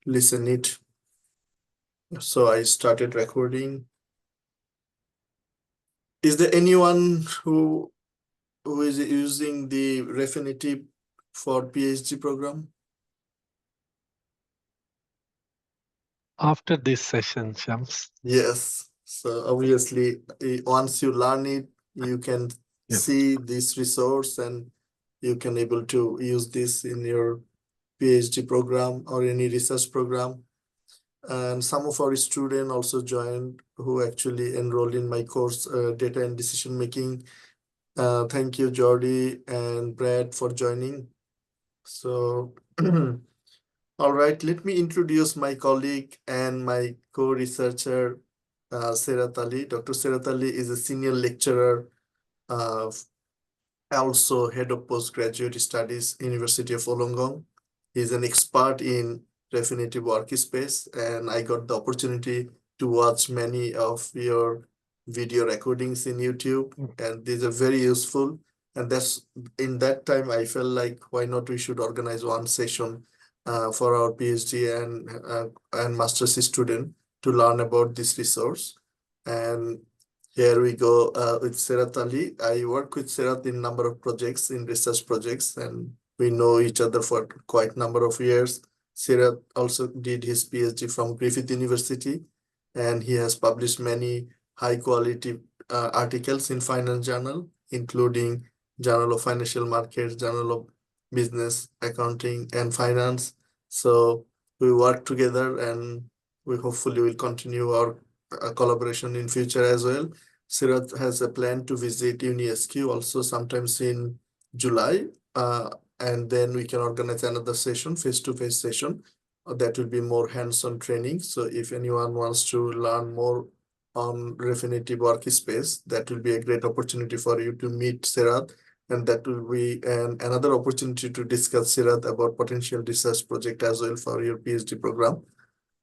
listen it. So I started recording. Is there anyone who is using the Refinitiv for PhD program? After this session, Shams. Yes. So obviously, once you learn it, you can Yes. see this resource and you can able to use this in your PhD program or any research program. And some of our students also joined who actually enrolled in my course, Data and Decision Making. Thank you, Jordi and Brad, for joining. So, all right, let me introduce my colleague and my co-researcher, Serat Ali. Dr. Serat Ali is a senior lecturer, uh, also head of postgraduate studies, University of Wollongong. He's an expert in Refinitiv Workspace, and I got the opportunity to watch many of your video recordings in YouTube, and these are very useful. And that's in that time I felt like why not we should organize one session for our PhD and master's student to learn about this resource. And here we go with Serat Ali. I work with Serat in number of projects, in research projects, and we know each other for quite number of years. Serat also did his PhD from Griffith University, and he has published many high quality articles in Finance Journal, including Journal of Financial Markets, Journal of Business, Accounting, and Finance. So we work together, and we hopefully will continue our collaboration in future as well. Sirat has a plan to visit UniSQ also sometimes in July, and then we can organize another session, face-to-face session. That will be more hands-on training. So if anyone wants to learn more on Refinitiv Workspace, that will be a great opportunity for you to meet Sirat, and that will be another opportunity to discuss Sirat about potential research project as well for your PhD program.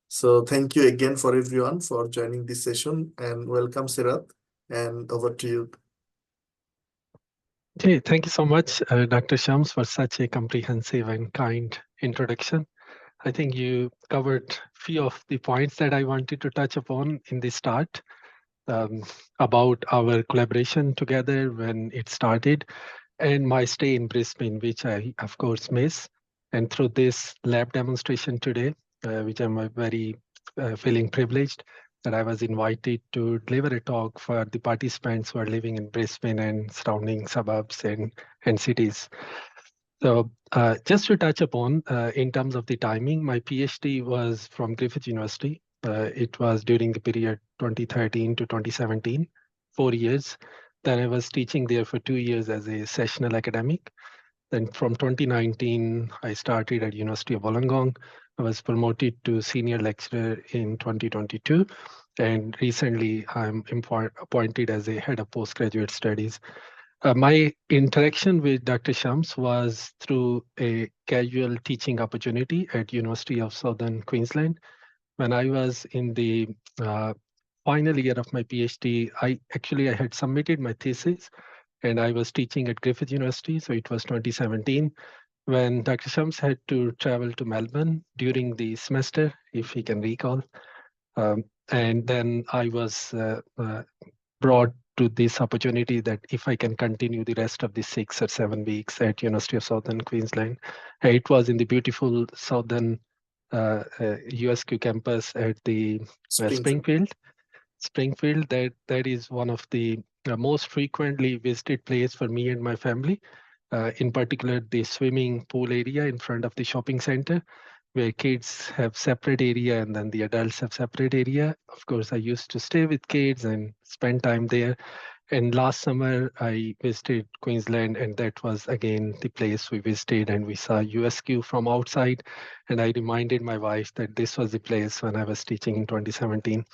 So thank you again for everyone for joining this session, and welcome, Sirat, and over to you. Okay, thank you so much, Dr. Shams, for such a comprehensive and kind introduction. I think you covered few of the points that I wanted to touch upon in the start about our collaboration together when it started and my stay in Brisbane, which I, of course, miss. And through this lab demonstration today, which I'm very feeling privileged that I was invited to deliver a talk for the participants who are living in Brisbane and surrounding suburbs and cities. So just to touch upon, in terms of the timing, my PhD was from Griffith University. It was during the period 2013 to 2017, 4 years. Then I was teaching there for 2 years as a sessional academic. Then from 2019, I started at University of Wollongong. I was promoted to senior lecturer in 2022. And recently, I'm appointed as a head of postgraduate studies. My interaction with Dr. Shams was through a casual teaching opportunity at University of Southern Queensland. When I was in the final year of my PhD, I had submitted my thesis and I was teaching at Griffith University. So it was 2017 when Dr. Shams had to travel to Melbourne during the semester, if he can recall. And then I was brought to this opportunity that if I can continue the rest of the 6 or 7 weeks at University of Southern Queensland. It was in the beautiful Southern USQ campus at the Springfield. That is one of the most frequently visited place for me and my family. In particular, the swimming pool area in front of the shopping center, where kids have separate area and then the adults have separate area. Of course, I used to stay with kids and spend time there. And last summer, I visited Queensland, and that was again the place we visited, and we saw USQ from outside. And I reminded my wife that this was the place when I was teaching in 2017.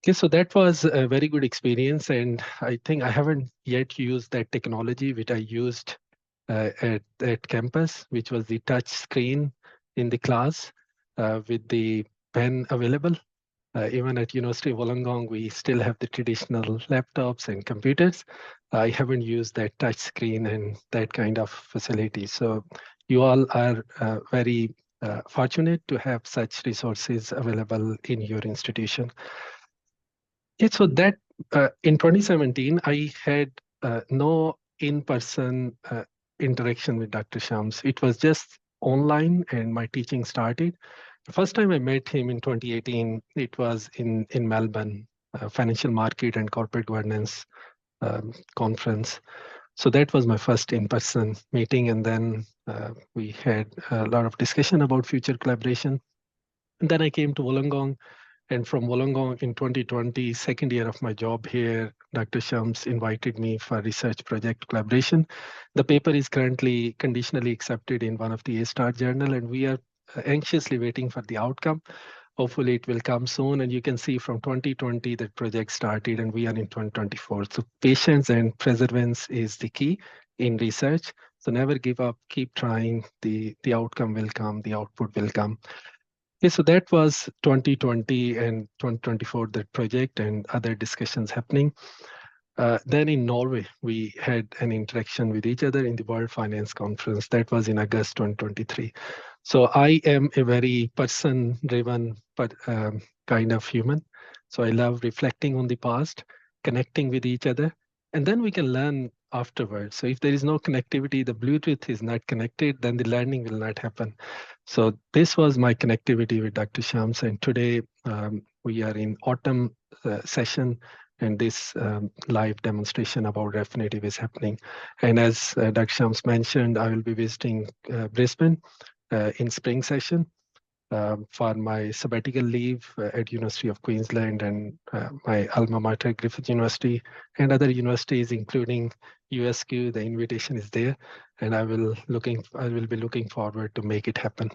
Okay, so that was a very good experience, and I think I haven't yet used that technology which I used at campus, which was the touch screen in the class with the pen available. Even at University of Wollongong, we still have the traditional laptops and computers. I haven't used that touch screen and that kind of facility. So you all are very fortunate to have such resources available in your institution. Yeah, so that in 2017, I had no in-person interaction with Dr. Shams. It was just online, and my teaching started. The first time I met him in 2018, it was in Melbourne, Financial Market and Corporate Governance conference. So that was my first in-person meeting, and then we had a lot of discussion about future collaboration. And then I came to Wollongong, and from Wollongong in 2020, second year of my job here, Dr. Shams invited me for research project collaboration. The paper is currently conditionally accepted in one of the A-star journal, and we are anxiously waiting for the outcome. Hopefully it will come soon. And you can see from 2020 that project started, and we are in 2024. So patience and perseverance is the key in research. So never give up, keep trying. The outcome will come, the output will come. Okay, so that was 2020 and 2024, that project and other discussions happening. Then in Norway, we had an interaction with each other in the World Finance Conference. That was in August 2023. So I am a very person-driven kind of human. So I love reflecting on the past, connecting with each other, and then we can learn afterwards. So if there is no connectivity, the Bluetooth is not connected, then the learning will not happen. So this was my connectivity with Dr. Shams, and today we are in autumn session, and this live demonstration about Refinitiv is happening. And as Dr. Shams mentioned, I will be visiting Brisbane in spring session for my sabbatical leave at University of Queensland and my alma mater, Griffith University, and other universities, including USQ. The invitation is there, and I will be looking forward to make it happen.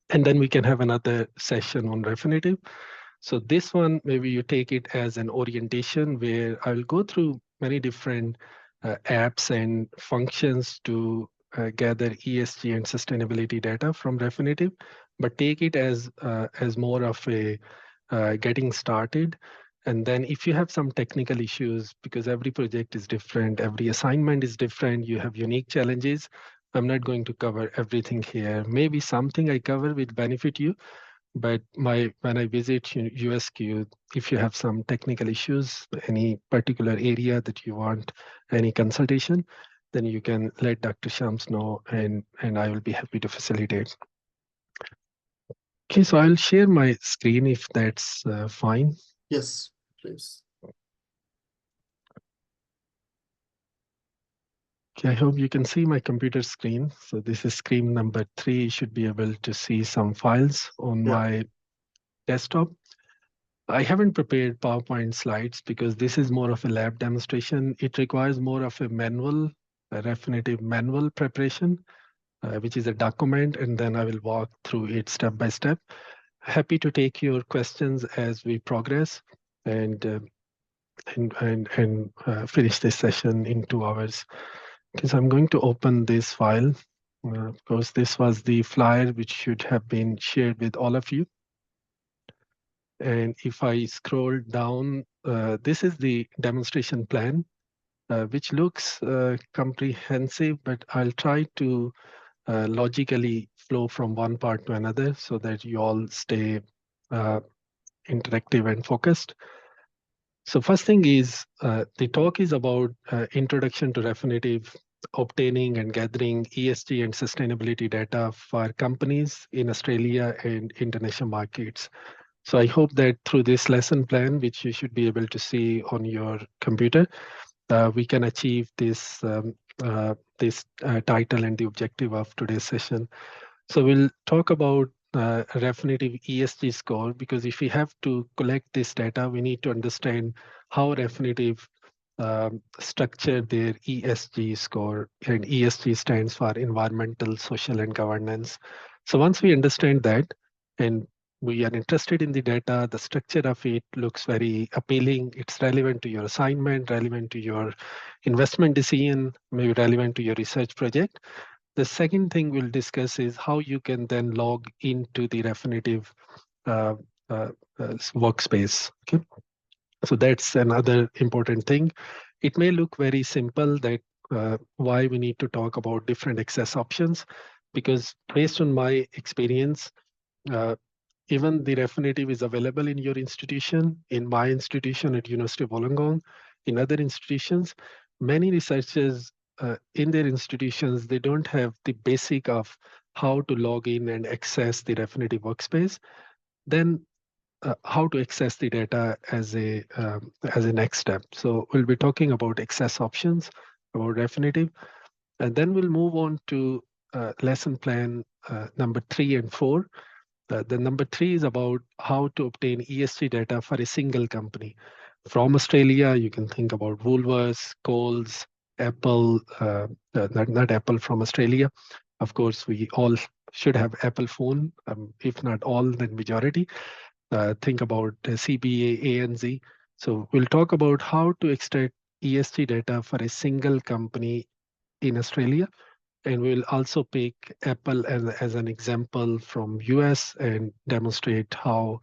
And then we can have another session on Refinitiv. So this one, maybe you take it as an orientation where I will go through many different apps and functions to gather ESG and sustainability data from Refinitiv, but take it as more of a getting started. And then if you have some technical issues, because every project is different, every assignment is different, you have unique challenges. I'm not going to cover everything here. Maybe something I cover will benefit you. But when I visit USQ, if you have some technical issues, any particular area that you want any consultation, then you can let Dr. Shams know, and I will be happy to facilitate. Okay, so I'll share my screen if that's fine. Yes, please. Okay, I hope you can see my computer screen. So this is screen number 3. You should be able to see some files on my desktop. I haven't prepared PowerPoint slides because this is more of a lab demonstration. It requires more of a Refinitiv manual preparation, which is a document, and then I will walk through it step by step. Happy to take your questions as we progress and finish this session in 2 hours. Okay, so I'm going to open this file. Of course, this was the flyer which should have been shared with all of you. And if I scroll down, this is the demonstration plan, which looks comprehensive, but I'll try to logically flow from one part to another so that you all stay interactive and focused. So first thing is, the talk is about introduction to Refinitiv, obtaining and gathering ESG and sustainability data for companies in Australia and international markets. So I hope that through this lesson plan, which you should be able to see on your computer, we can achieve this title and the objective of today's session. So we'll talk about Refinitiv ESG score, because if we have to collect this data, we need to understand how Refinitiv structure their ESG score, and ESG stands for environmental, social, and governance. So once we understand that, and we are interested in the data, the structure of it looks very appealing, it's relevant to your assignment, relevant to your investment decision, maybe relevant to your research project. The second thing we'll discuss is how you can then log into the Refinitiv workspace. Okay, so that's another important thing. It may look very simple that why we need to talk about different access options, because based on my experience, uh, even the Refinitiv is available in your institution, in my institution at University of Wollongong, in other institutions. Many researchers in their institutions, they don't have the basic of how to log in and access the Refinitiv Workspace. Then how to access the data as a next step. So we'll be talking about access options, about Refinitiv, and then we'll move on to lesson plan number 3 and 4. The number 3 is about how to obtain ESG data for a single company. From Australia, you can think about Woolworths, Coles, Apple, not Apple from Australia. Of course, we all should have Apple phone, if not all, then majority. Think about CBA, ANZ. So we'll talk about how to extract ESG data for a single company in Australia, and we'll also pick Apple as an example from US and demonstrate how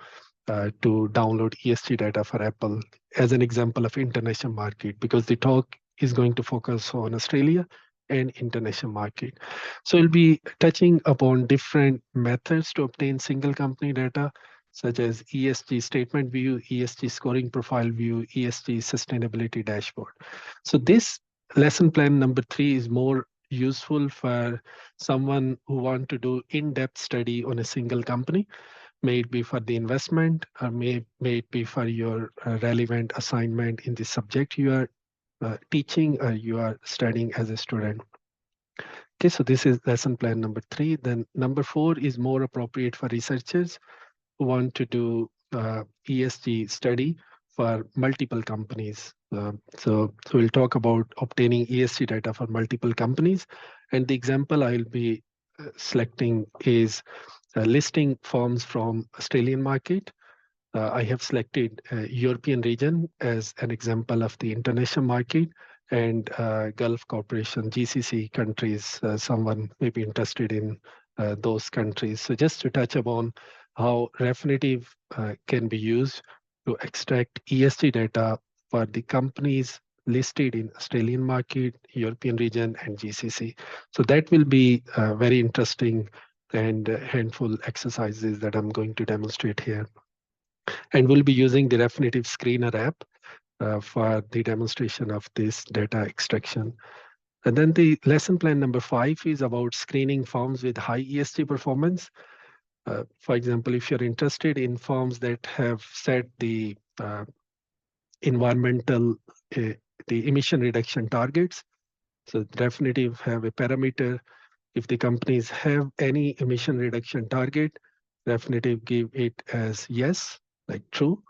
to download ESG data for Apple as an example of international market, because the talk is going to focus on Australia and international market. So we'll be touching upon different methods to obtain single company data, such as ESG statement view, ESG scoring profile view, ESG sustainability dashboard. So this lesson plan number 3 is more useful for someone who want to do in-depth study on a single company, may it be for the investment or may it be for your relevant assignment in the subject you are teaching or you are studying as a student. Okay, so this is lesson plan number 3. Then number 4 is more appropriate for researchers who want to do ESG study for multiple companies. So we'll talk about obtaining ESG data for multiple companies. And the example I'll be selecting is listing firms from Australian market. I have selected European region as an example of the international market, and Gulf Cooperation, GCC countries, someone may be interested in those countries. So just to touch upon how Refinitiv can be used to extract ESG data for the companies listed in Australian market, European region, and GCC. So that will be very interesting and handful exercises that I'm going to demonstrate here. And we'll be using the Refinitiv Screener app for the demonstration of this data extraction. And then the lesson plan number 5 is about screening firms with high ESG performance. For example, if you're interested in firms that have set the environmental, the emission reduction targets, so Refinitiv have a parameter. If the companies have any emission reduction target, Refinitiv give it as yes, like true.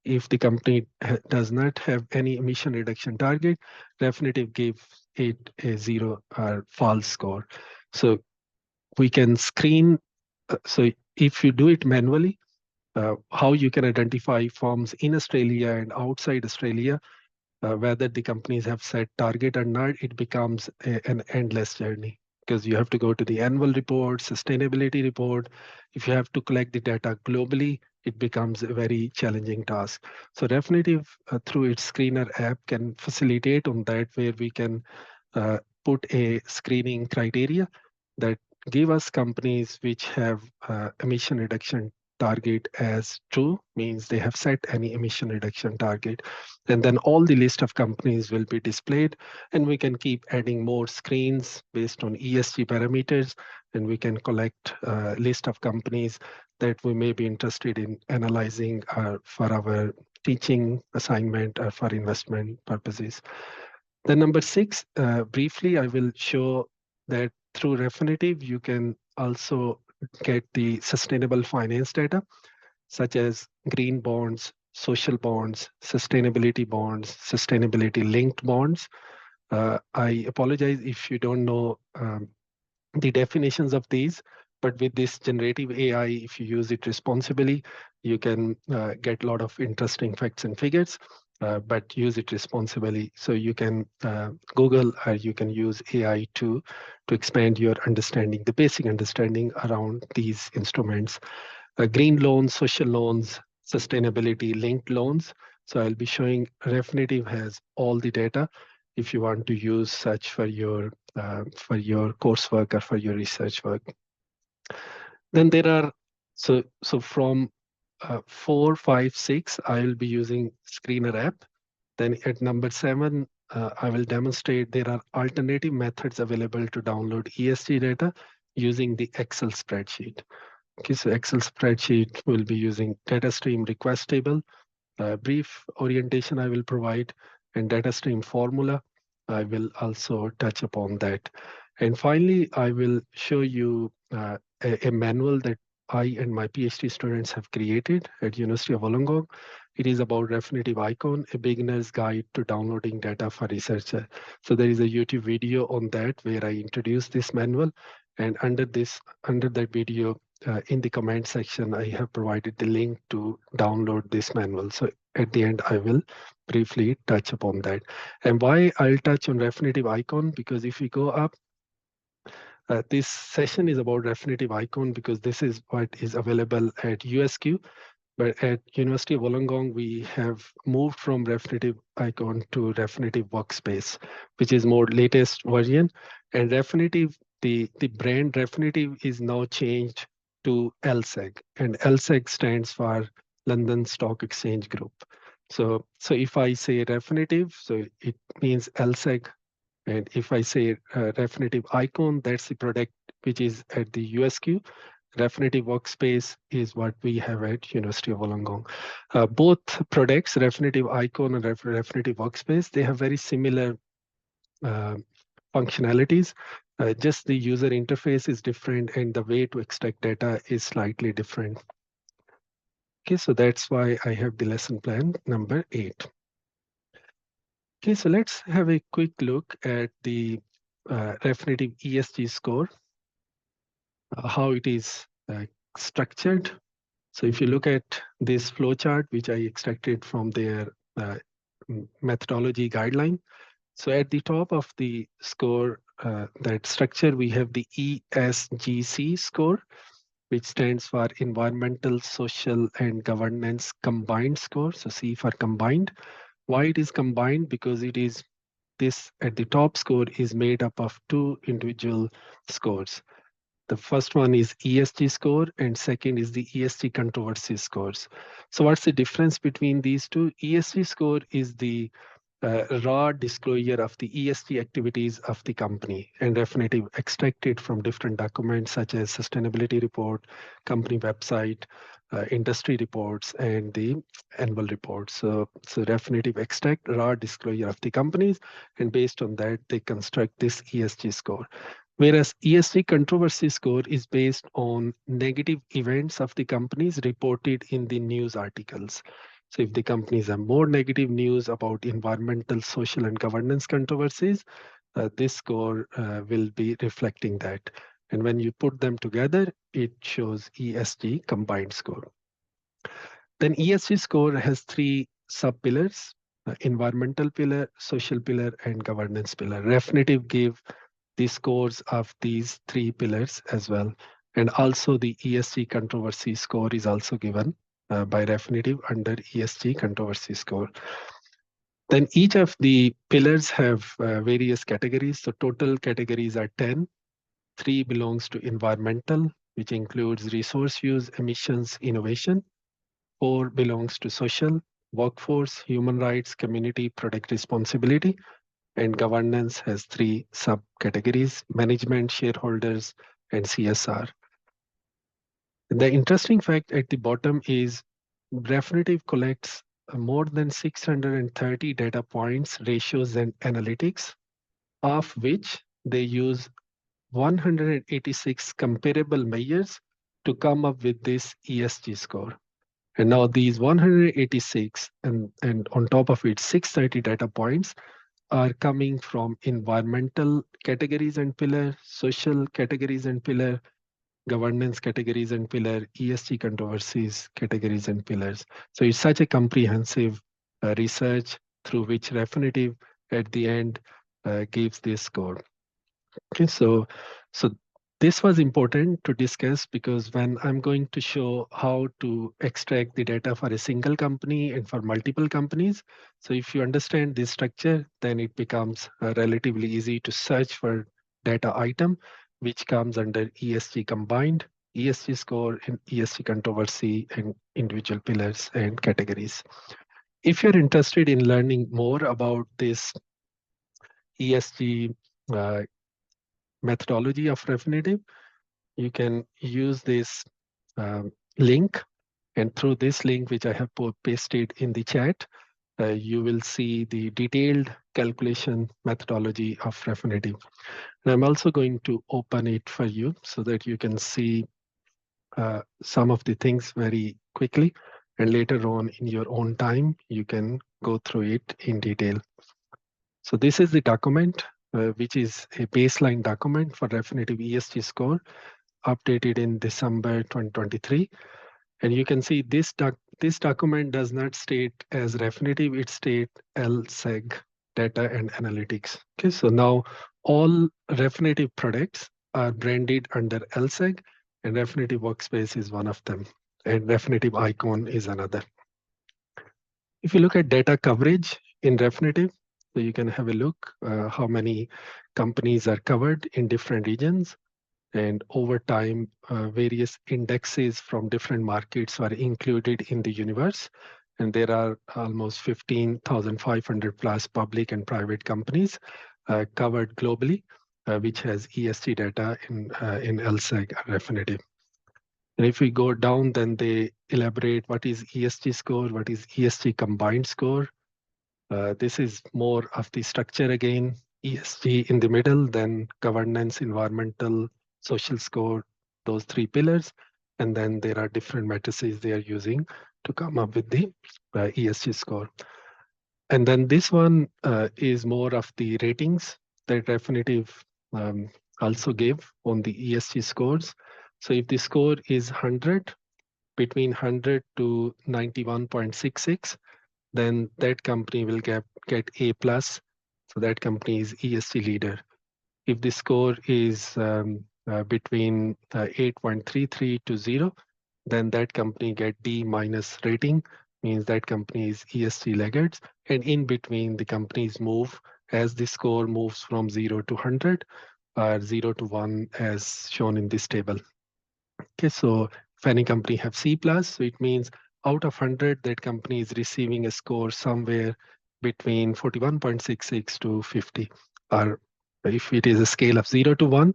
If the company does not have any emission reduction target, Refinitiv gives it a 0 or false score. So we can screen. So if you do it manually, how you can identify firms in Australia and outside Australia, whether the companies have set target or not, it becomes an endless journey, because you have to go to the annual report, sustainability report. If you have to collect the data globally, it becomes a very challenging task. So Refinitiv, through its screener app, can facilitate on that, where we can put a screening criteria that give us companies which have emission reduction target as true, means they have set any emission reduction target. And then all the list of companies will be displayed, and we can keep adding more screens based on ESG parameters, and we can collect a list of companies that we may be interested in analyzing for our teaching assignment or for investment purposes. Then number 6, briefly, I will show that through Refinitiv, you can also get the sustainable finance data, such as green bonds, social bonds, sustainability linked bonds. I apologize if you don't know the definitions of these, but with this generative AI, if you use it responsibly, you can get a lot of interesting facts and figures, but use it responsibly. So you can Google or you can use AI to expand your understanding, the basic understanding around these instruments. Green loans, social loans, sustainability linked loans. So I'll be showing Refinitiv has all the data if you want to use such for your for your coursework or for your research work. Then there are, so from 4, 5, 6, I will be using Screener app. Then at number 7, I will demonstrate there are alternative methods available to download ESG data using the Excel spreadsheet. Okay, so Excel spreadsheet will be using data stream request table, brief orientation I will provide, and data stream formula. I will also touch upon that. And finally, I will show you a manual that I and my PhD students have created at University of Wollongong. It is about Refinitiv Eikon, a beginner's guide to downloading data for researcher. So there is a YouTube video on that where I introduce this manual. And under that video, in the comment section, I have provided the link to download this manual. So at the end, I will briefly touch upon that. And why I'll touch on Refinitiv Eikon, because if we go up, this session is about Refinitiv Eikon because this is what is available at USQ. But at University of Wollongong, we have moved from Refinitiv Eikon to Refinitiv Workspace, which is more latest version. And Refinitiv, the brand Refinitiv is now changed to LSEG, and LSEG stands for London Stock Exchange Group. So if I say Refinitiv, so it means LSEG. And if I say Refinitiv Eikon, that's the product which is at the USQ. Refinitiv Workspace is what we have at University of Wollongong. Both products, Refinitiv Eikon and Refinitiv Workspace, they have very similar functionalities. Just the user interface is different and the way to extract data is slightly different. Okay, so that's why I have the lesson plan number 8. Okay, so let's have a quick look at the Refinitiv ESG score, how it is structured. So if you look at this flowchart, which I extracted from their methodology guideline, so at the top of the score, that structure, we have the ESGC score, which stands for Environmental, Social, and Governance Combined Score. So C for combined. Why it is combined? Because it is this at the top score is made up of 2 individual scores. The first one is ESG score and second is the ESG controversy scores. So what's the difference between these two? ESG score is the raw disclosure of the ESG activities of the company and Refinitiv extracted from different documents such as sustainability report, company website, industry reports, and the annual report. So Refinitiv extract raw disclosure of the companies, and based on that, they construct this ESG score. Whereas ESG controversy score is based on negative events of the companies reported in the news articles. So if the companies have more negative news about environmental, social, and governance controversies, this score will be reflecting that. And when you put them together, it shows ESG combined score. Then ESG score has 3 sub-pillars, environmental pillar, social pillar, and governance pillar. Refinitiv gave the scores of these 3 pillars as well. And also the ESG controversy score is also given by Refinitiv under ESG controversy score. Then each of the pillars have various categories. So total categories are 10. 3 belongs to environmental, which includes resource use, emissions, innovation. 4 belongs to social, workforce, human rights, community, product responsibility. And governance has 3 subcategories: management, shareholders, and CSR. The interesting fact at the bottom is Refinitiv collects more than 630 data points, ratios, and analytics, of which they use 186 comparable measures to come up with this ESG score. And now these 186 and on top of it, 630 data points are coming from environmental categories and pillar, social categories and pillar, governance categories and pillar, ESG controversies categories and pillars. So it's such a comprehensive research through which Refinitiv at the end gives this score. Okay, so this was important to discuss because when I'm going to show how to extract the data for a single company and for multiple companies, so if you understand this structure, then it becomes relatively easy to search for data item, which comes under ESG combined, ESG score, and ESG controversy, and individual pillars and categories. If you're interested in learning more about this ESG uh, methodology of Refinitiv, you can use this link. And through this link, which I have pasted in the chat, you will see the detailed calculation methodology of Refinitiv. And I'm also going to open it for you so that you can see some of the things very quickly. And later on in your own time, you can go through it in detail. So this is the document, which is a baseline document for Refinitiv ESG score, updated in December 2023. And you can see this document does not state as Refinitiv, it states LSEG, data and analytics. Okay, so now all Refinitiv products are branded under LSEG, and Refinitiv Workspace is one of them, and Refinitiv Eikon is another. If you look at data coverage in Refinitiv, so you can have a look how many companies are covered in different regions. And over time, various indexes from different markets are included in the universe. And there are almost 15,500 plus public and private companies covered globally, which has ESG data in LSEG Refinitiv. And if we go down, then they elaborate what is ESG score, what is ESG combined score. This is more of the structure again, ESG in the middle, then governance, environmental, social score, those three pillars. And then there are different matrices they are using to come up with the ESG score. And then this one is more of the ratings that Refinitiv also gave on the ESG scores. So if the score is 100, between 100 to 91.66, then that company will get A plus. So that company is ESG leader. If the score is between 8.33 to 0, then that company get D minus rating, means that company is ESG laggards. And in between, the companies move as the score moves from 0 to 100 or 0 to 1 as shown in this table. Okay, so if any company have C plus, so it means out of 100, that company is receiving a score somewhere between 41.66 to 50. Or if it is a scale of 0 to 1,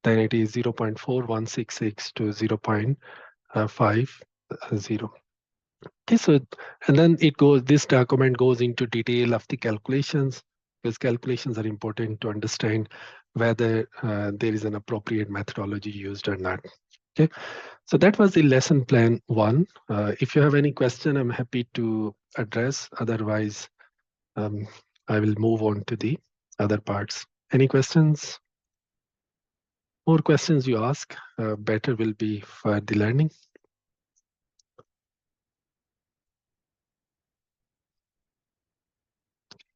then it is 0.4166 to 0.50. Okay, so, and then it goes, this document goes into detail of the calculations, because calculations are important to understand whether there is an appropriate methodology used or not. Okay, so that was the lesson plan 1. If you have any question, I'm happy to address. Otherwise, I will move on to the other parts. Any questions? More questions you ask, better will be for the learning.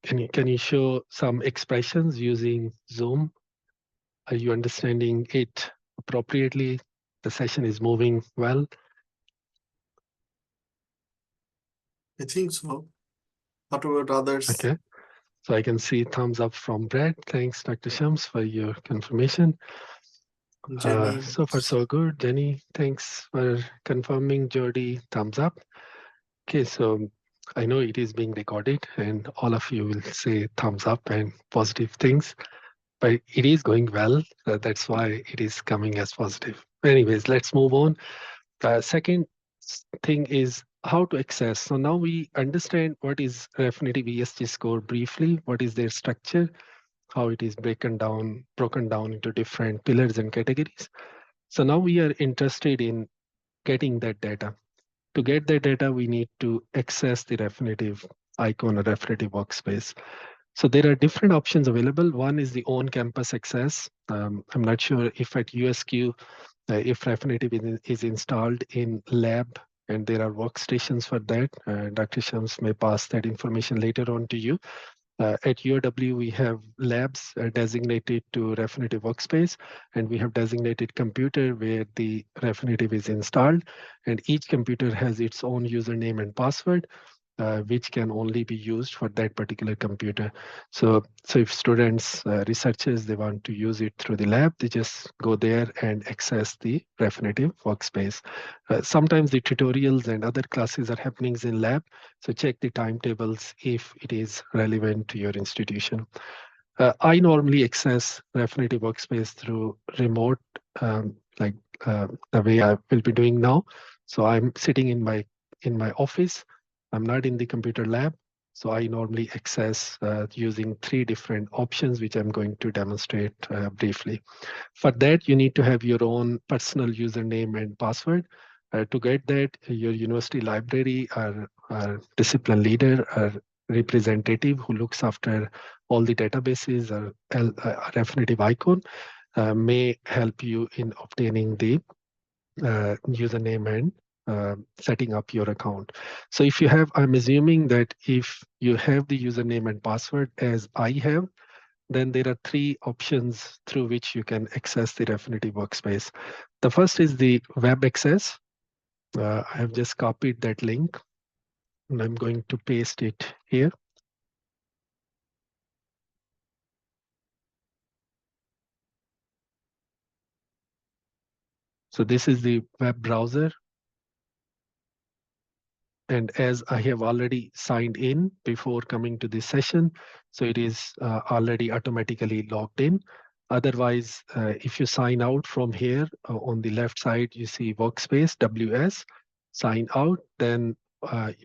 Can you show some expressions using Zoom? Are you understanding it appropriately? The session is moving well? I think so. What about others? Okay. So I can see thumbs up from Brad. Thanks, Dr. Shams, for your confirmation. Jenny. So far, so good. Jenny, thanks for confirming. Jody, thumbs up. Okay, so I know it is being recorded and all of you will say thumbs up and positive things, but it is going well. That's why it is coming as positive. Anyways, let's move on. Second thing is how to access. So now we understand what is Refinitiv ESG score briefly, what is their structure, how it is broken down into different pillars and categories. So now we are interested in getting that data. To get that data, we need to access the Refinitiv Eikon or Refinitiv Workspace. So there are different options available. One is the on-campus access. I'm not sure if at USQ, if Refinitiv is installed in lab and there are workstations for that. Dr. Shams may pass that information later on to you. At UW, we have labs designated to Refinitiv Workspace, and we have designated computer where the Refinitiv is installed, and each computer has its own username and password. which can only be used for that particular computer. So if students, researchers, they want to use it through the lab, they just go there and access the Refinitiv Workspace. Sometimes the tutorials and other classes are happening in lab, so check the timetables if it is relevant to your institution. I normally access Refinitiv Workspace through remote, like the way I will be doing now. So I'm sitting in my office. I'm not in the computer lab. So I normally access using 3 different options, which I'm going to demonstrate briefly. For that, you need to have your own personal username and password. To get that, your university library or discipline leader or representative who looks after all the databases or Refinitiv Eikon may help you in obtaining the username and setting up your account. So if you have, I'm assuming that if you have the username and password as I have, then there are 3 options through which you can access the Refinitiv Workspace. The first is the web access. I have just copied that link and I'm going to paste it here. So this is the web browser. And as I have already signed in before coming to this session, so it is already automatically logged in. Otherwise, if you sign out from here, on the left side, you see Workspace, WS, sign out. Then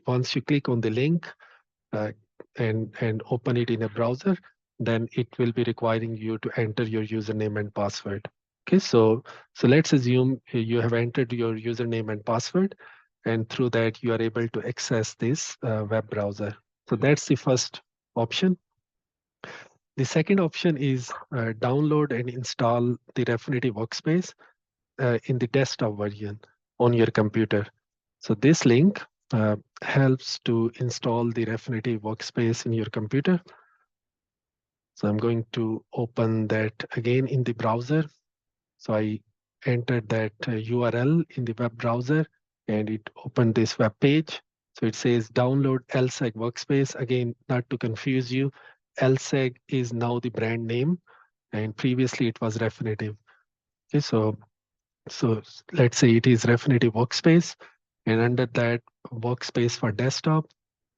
once you click on the link and open it in a browser, then it will be requiring you to enter your username and password. Okay, so let's assume you have entered your username and password, and through that you are able to access this web browser. So that's the first option. The second option is download and install the Refinitiv Workspace in the desktop version on your computer. So this link helps to install the Refinitiv Workspace in your computer. So I'm going to open that again in the browser. So I entered that URL in the web browser and it opened this web page. So it says download LSEG Workspace. Again, not to confuse you, LSEG is now the brand name and previously it was Refinitiv. Okay, so let's say it is Refinitiv Workspace, and under that Workspace for desktop.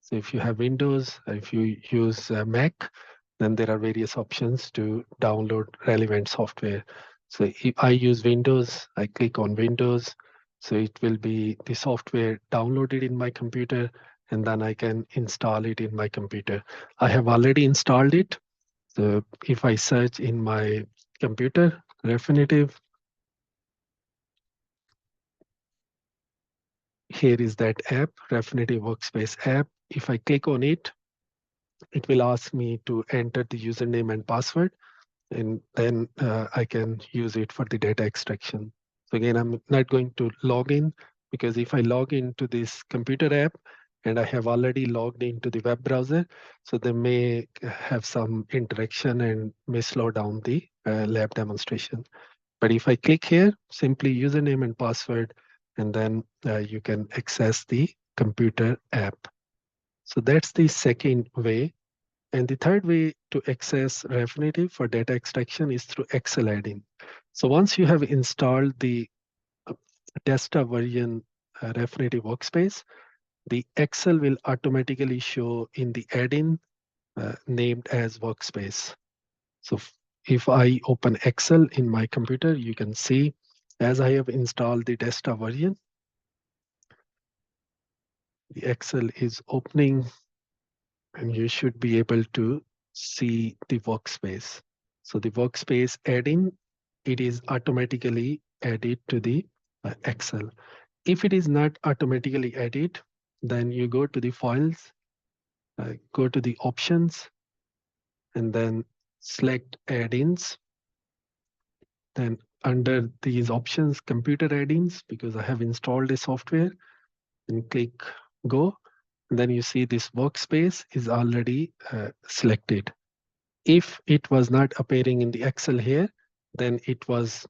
So if you have Windows, if you use Mac, then there are various options to download relevant software. So if I use Windows, I click on Windows. So it will be the software downloaded in my computer, and then I can install it in my computer. I have already installed it. So if I search in my computer, Refinitiv, here is that app, Refinitiv Workspace app. If I click on it, it will ask me to enter the username and password, and then I can use it for the data extraction. So again, I'm not going to log in because if I log into this computer app and I have already logged into the web browser, so they may have some interaction and may slow down the lab demonstration. But if I click here, simply username and password, and then you can access the computer app. So that's the second way. And the third way to access Refinitiv for data extraction is through Excel add-in. So once you have installed the desktop version Refinitiv Workspace, the Excel will automatically show in the add-in named as Workspace. So if I open Excel in my computer, you can see as I have installed the desktop version, the Excel is opening and you should be able to see the workspace. So the workspace add-in, it is automatically added to the Excel. If it is not automatically added, then you go to the files, go to the options, and then select add-ins. Then under these options, computer add-ins, because I have installed a software, and click go. And then you see this workspace is already selected. If it was not appearing in the Excel here, then it was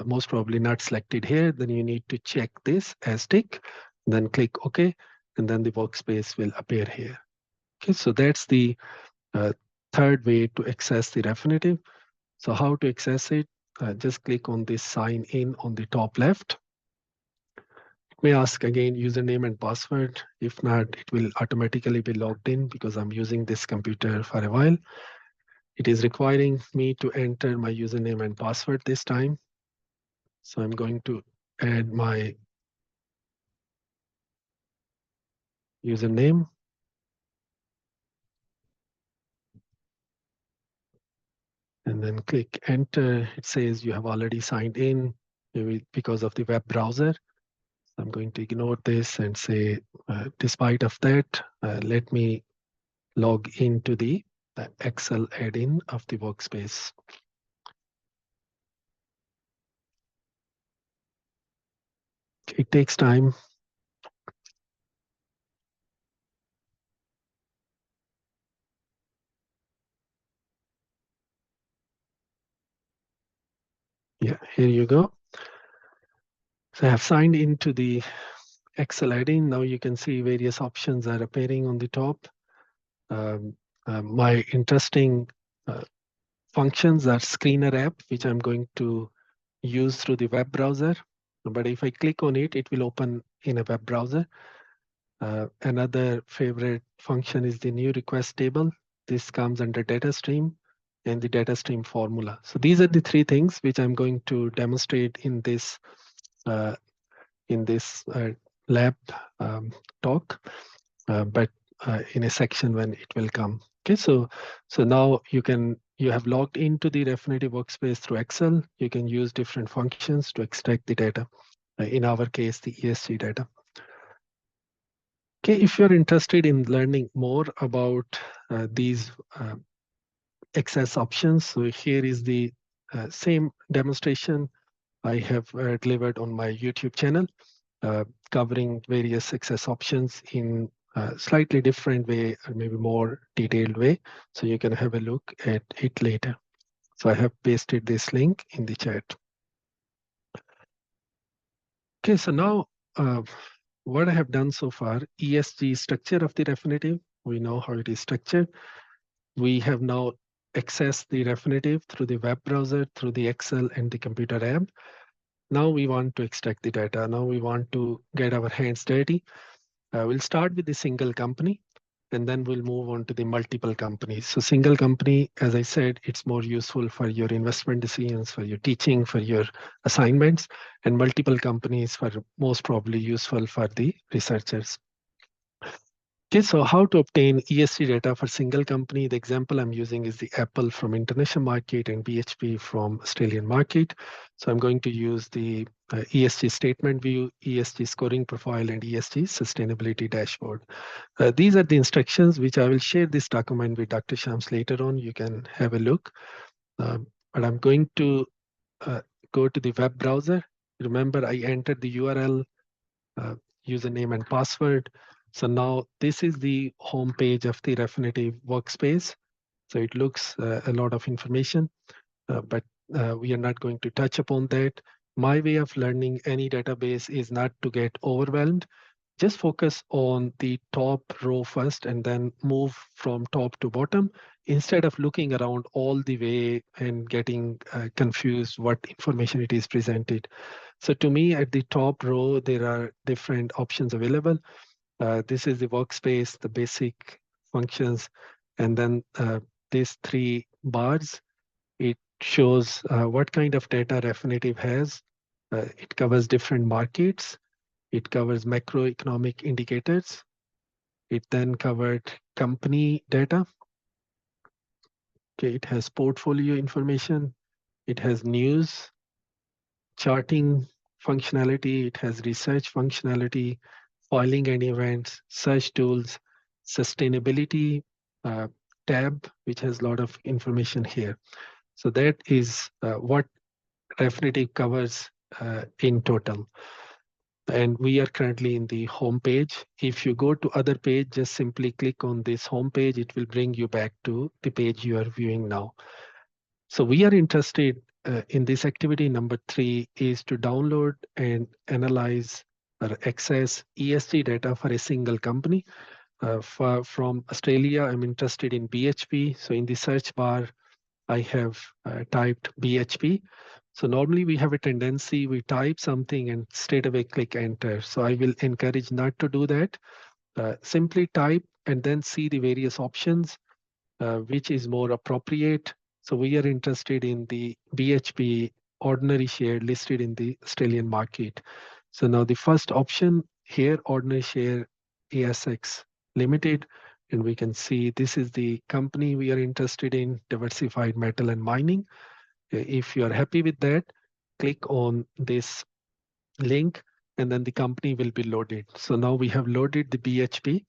most probably not selected here. Then you need to check this as tick, then click OK. and then the workspace will appear here. Okay, so that's the third way to access the Refinitiv. So how to access it? Just click on this sign in on the top left. It may ask again username and password. If not, it will automatically be logged in because I'm using this computer for a while. It is requiring me to enter my username and password this time. So I'm going to add my username. And then click enter. It says you have already signed in because of the web browser. So I'm going to ignore this and say, despite of that, let me log into the Excel add-in of the workspace. It takes time. Yeah, here you go. So I have signed into the Excel add-in. Now you can see various options are appearing on the top. My interesting functions are Screener app, which I'm going to use through the web browser. But if I click on it, it will open in a web browser. Another favorite function is the new request table. This comes under data stream and the data stream formula. So these are the three things which I'm going to demonstrate in this lab talk, but in a section when it will come. Okay, so now you have logged into the Refinitiv Workspace through Excel. You can use different functions to extract the data. In our case, the ESG data. Okay, if you're interested in learning more about these access options, so here is the same demonstration I have delivered on my YouTube channel, covering various access options in a slightly different way, or maybe more detailed way. So you can have a look at it later. So I have pasted this link in the chat. Okay, so now what I have done so far, ESG structure of the Refinitiv, we know how it is structured. We have now accessed the Refinitiv through the web browser, through the Excel and the computer app. Now we want to extract the data. Now we want to get our hands dirty. We'll start with the single company, and then we'll move on to the multiple companies. So single company, as I said, it's more useful for your investment decisions, for your teaching, for your assignments, and multiple companies for most probably useful for the researchers. Okay, so how to obtain ESG data for single company? The example I'm using is the Apple from international market and BHP from Australian market. So I'm going to use the ESG statement view, ESG scoring profile, and ESG sustainability dashboard. These are the instructions which I will share this document with Dr. Shams later on. You can have a look. But I'm going to go to the web browser. Remember, I entered the URL, username and password. So now this is the home page of the Refinitiv Workspace. So it looks a lot of information, but we are not going to touch upon that. My way of learning any database is not to get overwhelmed. Just focus on the top row first and then move from top to bottom instead of looking around all the way and getting confused what information it is presented. So to me, at the top row, there are different options available. This is the workspace, the basic functions, and then these three bars, it shows what kind of data Refinitiv has. It covers different markets. It covers macroeconomic indicators. It then covered company data. Okay, it has portfolio information. It has news, charting functionality. It has research functionality, filing and events, search tools, sustainability tab, which has a lot of information here. So that is what Refinitiv covers in total. And we are currently in the home page. If you go to other page, just simply click on this home page. It will bring you back to the page you are viewing now. So we are interested in this activity. Number 3 is to download and analyze or access ESG data for a single company. From Australia, I'm interested in BHP. So in the search bar, I have typed BHP. So normally we have a tendency, we type something and straight away click enter. So I will encourage not to do that. Simply type and then see the various options, which is more appropriate. So we are interested in the BHP ordinary share listed in the Australian market. So now the first option here, ordinary share ASX Limited, and we can see this is the company we are interested in, diversified metal and mining. If you are happy with that, click on this link and then the company will be loaded. So now we have loaded the BHP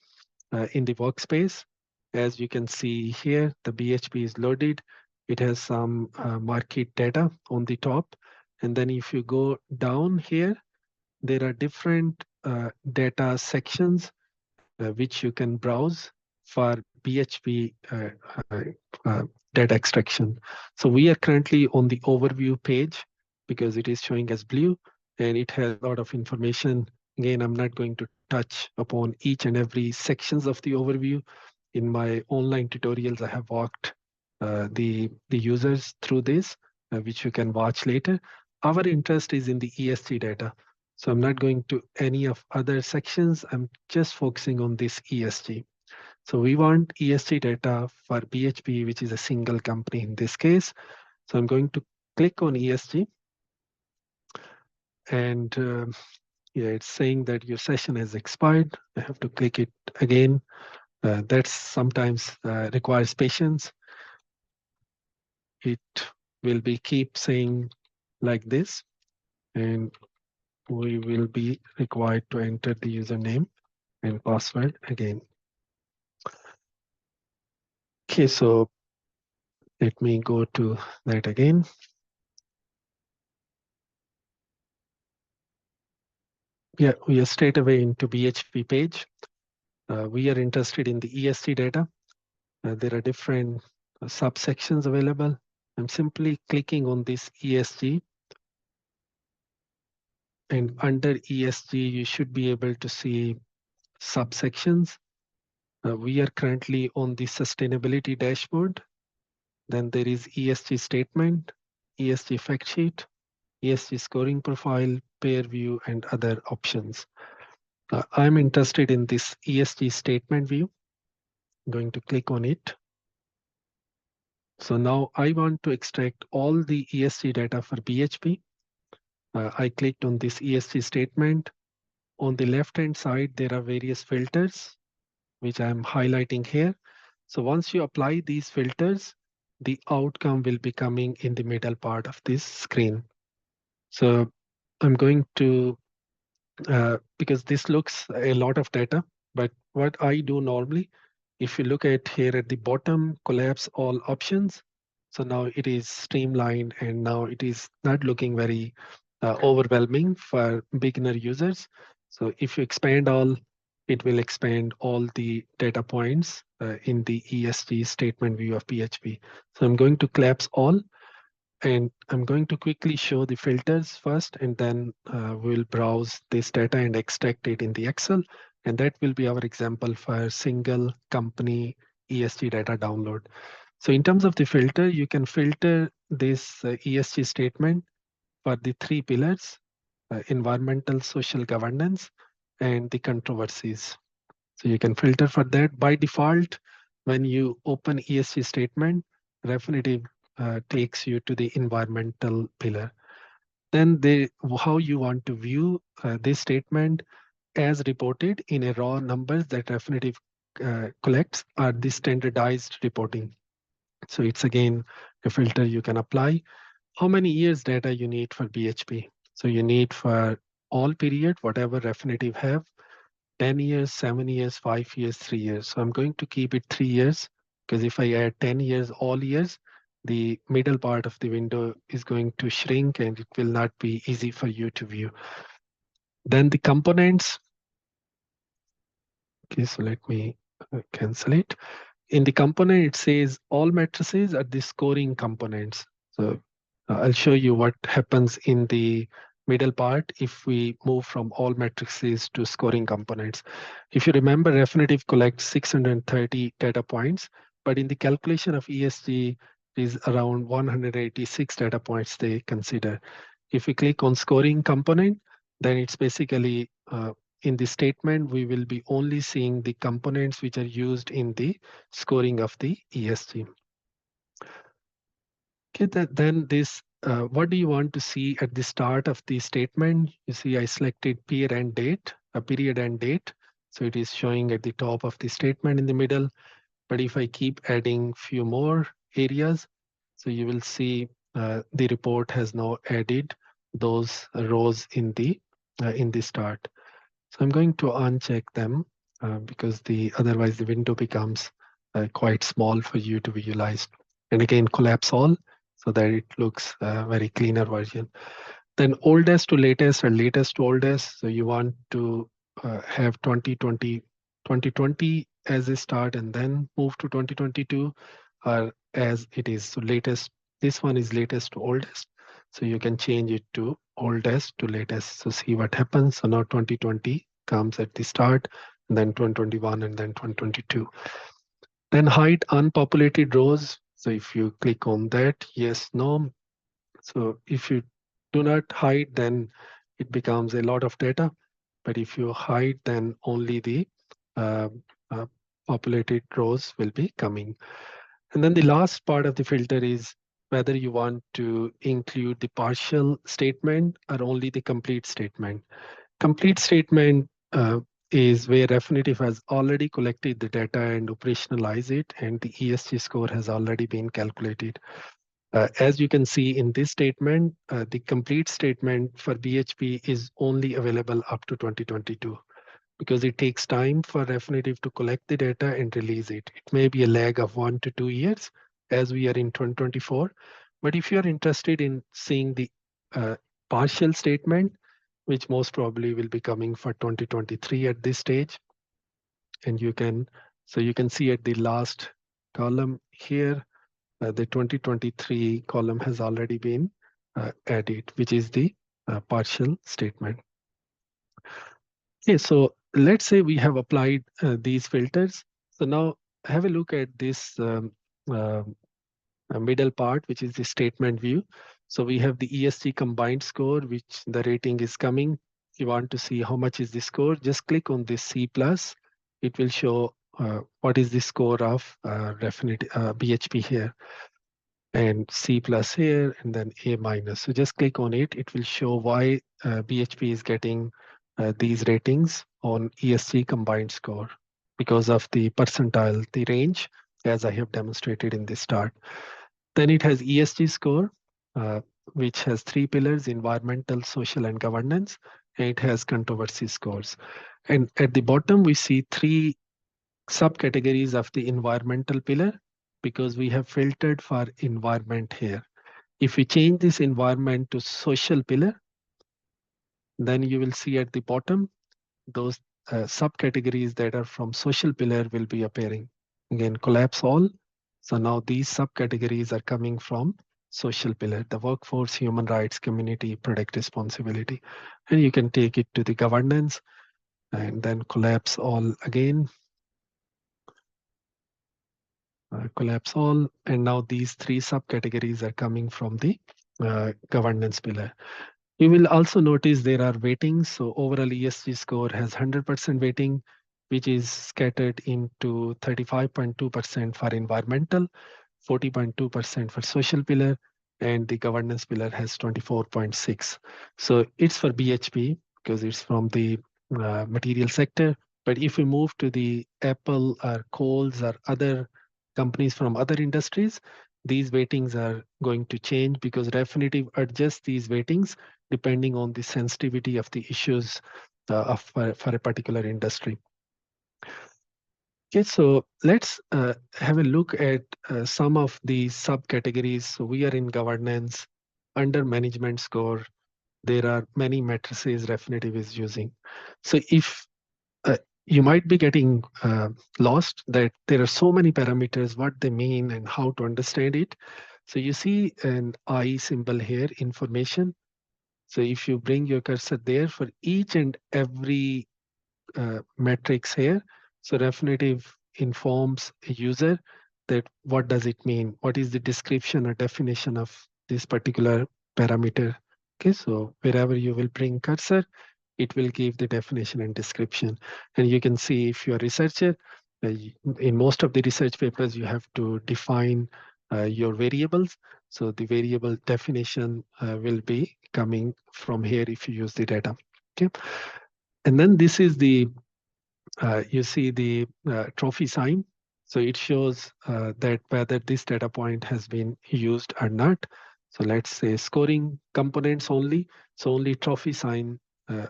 in the workspace. As you can see here, the BHP is loaded. It has some market data on the top. And then if you go down here, there are different data sections which you can browse for BHP uh, data extraction. So we are currently on the overview page because it is showing as blue and it has a lot of information. Again, I'm not going to touch upon each and every sections of the overview. In my online tutorials, I have walked the users through this, which you can watch later. Our interest is in the ESG data. So I'm not going to any of other sections. I'm just focusing on this ESG. So we want ESG data for BHP, which is a single company in this case. So I'm going to click on ESG. And yeah, it's saying that your session has expired. I have to click it again. That sometimes requires patience. It will be keep saying like this. And we will be required to enter the username and password again. Okay, so let me go to that again. Yeah, we are straight away into BHP page. We are interested in the ESG data. There are different subsections available. I'm simply clicking on this ESG. And under ESG, you should be able to see subsections. We are currently on the sustainability dashboard. Then there is ESG statement, ESG fact sheet, ESG scoring profile, peer view, and other options. I'm interested in this ESG statement view. I'm going to click on it. So now I want to extract all the ESG data for BHP. I clicked on this ESG statement. On the left-hand side, there are various filters, which I'm highlighting here. So once you apply these filters, the outcome will be coming in the middle part of this screen. So I'm going to, because this looks a lot of data, but what I do normally, if you look at here at the bottom, collapse all options. So now it is streamlined and now it is not looking very overwhelming for beginner users. So if you expand all, it will expand all the data points in the ESG statement view of PHP. So I'm going to collapse all. And I'm going to quickly show the filters first, and then we'll browse this data and extract it in the Excel. And that will be our example for single company ESG data download. So in terms of the filter, you can filter this ESG statement for the three pillars, environmental, social governance, and the controversies. So you can filter for that. By default, when you open ESG statement, Refinitiv takes you to the environmental pillar. Then how you want to view this statement as reported in a raw numbers that Refinitiv collects are the standardized reporting. So it's again a filter you can apply. How many years data you need for BHP? So you need for all period, whatever Refinitiv have, 10 years, 7 years, 5 years, 3 years. So I'm going to keep it 3 years because if I add 10 years, all years, the middle part of the window is going to shrink and it will not be easy for you to view. Then the components. Okay, so let me cancel it. In the component, it says all matrices are the scoring components. So I'll show you what happens in the middle part if we move from all matrices to scoring components. If you remember, Refinitiv collects 630 data points, but in the calculation of ESG is around 186 data points they consider. If we click on scoring component, then it's basically in the statement, we will be only seeing the components which are used in the scoring of the ESG. Okay, then this, what do you want to see at the start of the statement? You see, I selected period and date, a period and date. So it is showing at the top of the statement in the middle. But if I keep adding few more areas, so you will see the report has now added those rows in the start. So I'm going to uncheck them because otherwise the window becomes quite small for you to visualize. And again, collapse all so that it looks very cleaner version. Then oldest to latest and latest to oldest. So you want to have 2020 as a start and then move to 2022 or as it is. So latest, this one is latest to oldest. So you can change it to oldest to latest. So see what happens. So now 2020 comes at the start, and then 2021 and then 2022. Then hide unpopulated rows. So if you click on that, yes, no. So if you do not hide, then it becomes a lot of data. But if you hide, then only the uh, uh, populated rows will be coming. And then the last part of the filter is whether you want to include the partial statement or only the complete statement. Complete statement is where Refinitiv has already collected the data and operationalize it, and the ESG score has already been calculated. As you can see in this statement, the complete statement for BHP is only available up to 2022 because it takes time for Refinitiv to collect the data and release it. It may be a lag of 1 to 2 years as we are in 2024. But if you're interested in seeing the partial statement, which most probably will be coming for 2023 at this stage, and you can see at the last column here, the 2023 column has already been added, which is the partial statement. Okay, so let's say we have applied these filters. So now have a look at this middle part, which is the statement view. So we have the ESG combined score, which the rating is coming. If you want to see how much is the score, just click on this C+. It will show what is the score of BHP here, and C+ here, and then A-. So just click on it. It will show why BHP is getting these ratings on ESG combined score because of the percentile, the range, as I have demonstrated in the start. Then it has ESG score, which has 3 pillars: environmental, social, and governance. And it has controversy scores. And at the bottom, we see 3 subcategories of the environmental pillar because we have filtered for environment here. If we change this environment to social pillar, then you will see at the bottom, those subcategories that are from social pillar will be appearing. Again, collapse all. So now these subcategories are coming from social pillar: the workforce, human rights, community, product responsibility. And you can take it to the governance and then collapse all again. Collapse all. And now these 3 subcategories are coming from the governance pillar. You will also notice there are weightings. So overall ESG score has 100% weighting, which is scattered into 35.2% for environmental, 40.2% for social pillar, and the governance pillar has 24.6. So it's for BHP because it's from the material sector. But if we move to the Apple or Coles or other companies from other industries, these weightings are going to change because Refinitiv adjusts these weightings depending on the sensitivity of the issues for a particular industry. Okay, so let's have a look at some of the subcategories. So we are in governance. Under management score, there are many matrices Refinitiv is using. So if you might be getting lost that there are so many parameters, what they mean and how to understand it. So you see an I symbol here, information. So if you bring your cursor there for each and every metrics here, so Refinitiv informs a user that what does it mean? What is the description or definition of this particular parameter? Okay, so wherever you will bring cursor, it will give the definition and description. And you can see if you're a researcher, in most of the research papers, you have to define your variables. So the variable definition will be coming from here if you use the data. Okay. And then this is the, you see the trophy sign. So it shows that whether this data point has been used or not. So let's say scoring components only. So only trophy sign uh,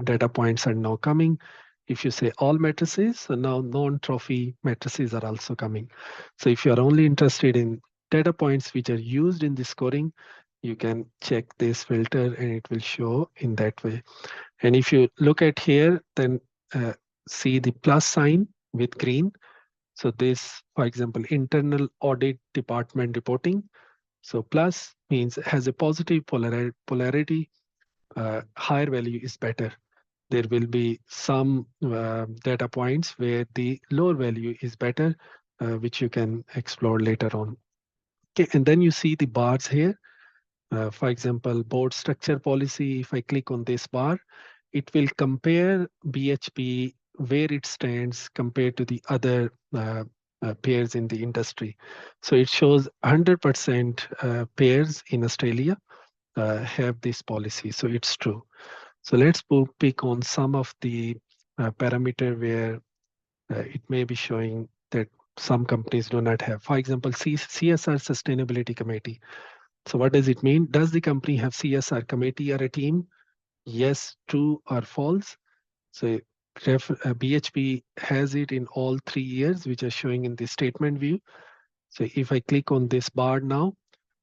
data points are now coming. If you say all matrices, so now non-trophy matrices are also coming. So if you are only interested in data points which are used in the scoring, you can check this filter and it will show in that way. And if you look at here, then see the plus sign with green. So this, for example, internal audit department reporting. So plus means has a positive polarity, higher value is better. There will be some data points where the lower value is better, which you can explore later on. Okay, and then you see the bars here. For example, board structure policy, if I click on this bar, it will compare BHP where it stands compared to the other pairs in the industry. So it shows 100% pairs in Australia have this policy. So it's true. So let's pick on some of the parameter where it may be showing that some companies do not have. For example, CSR Sustainability Committee. So what does it mean? Does the company have CSR committee or a team? Yes, true or false. So BHP has it in all 3 years, which are showing in the statement view. So if I click on this bar now,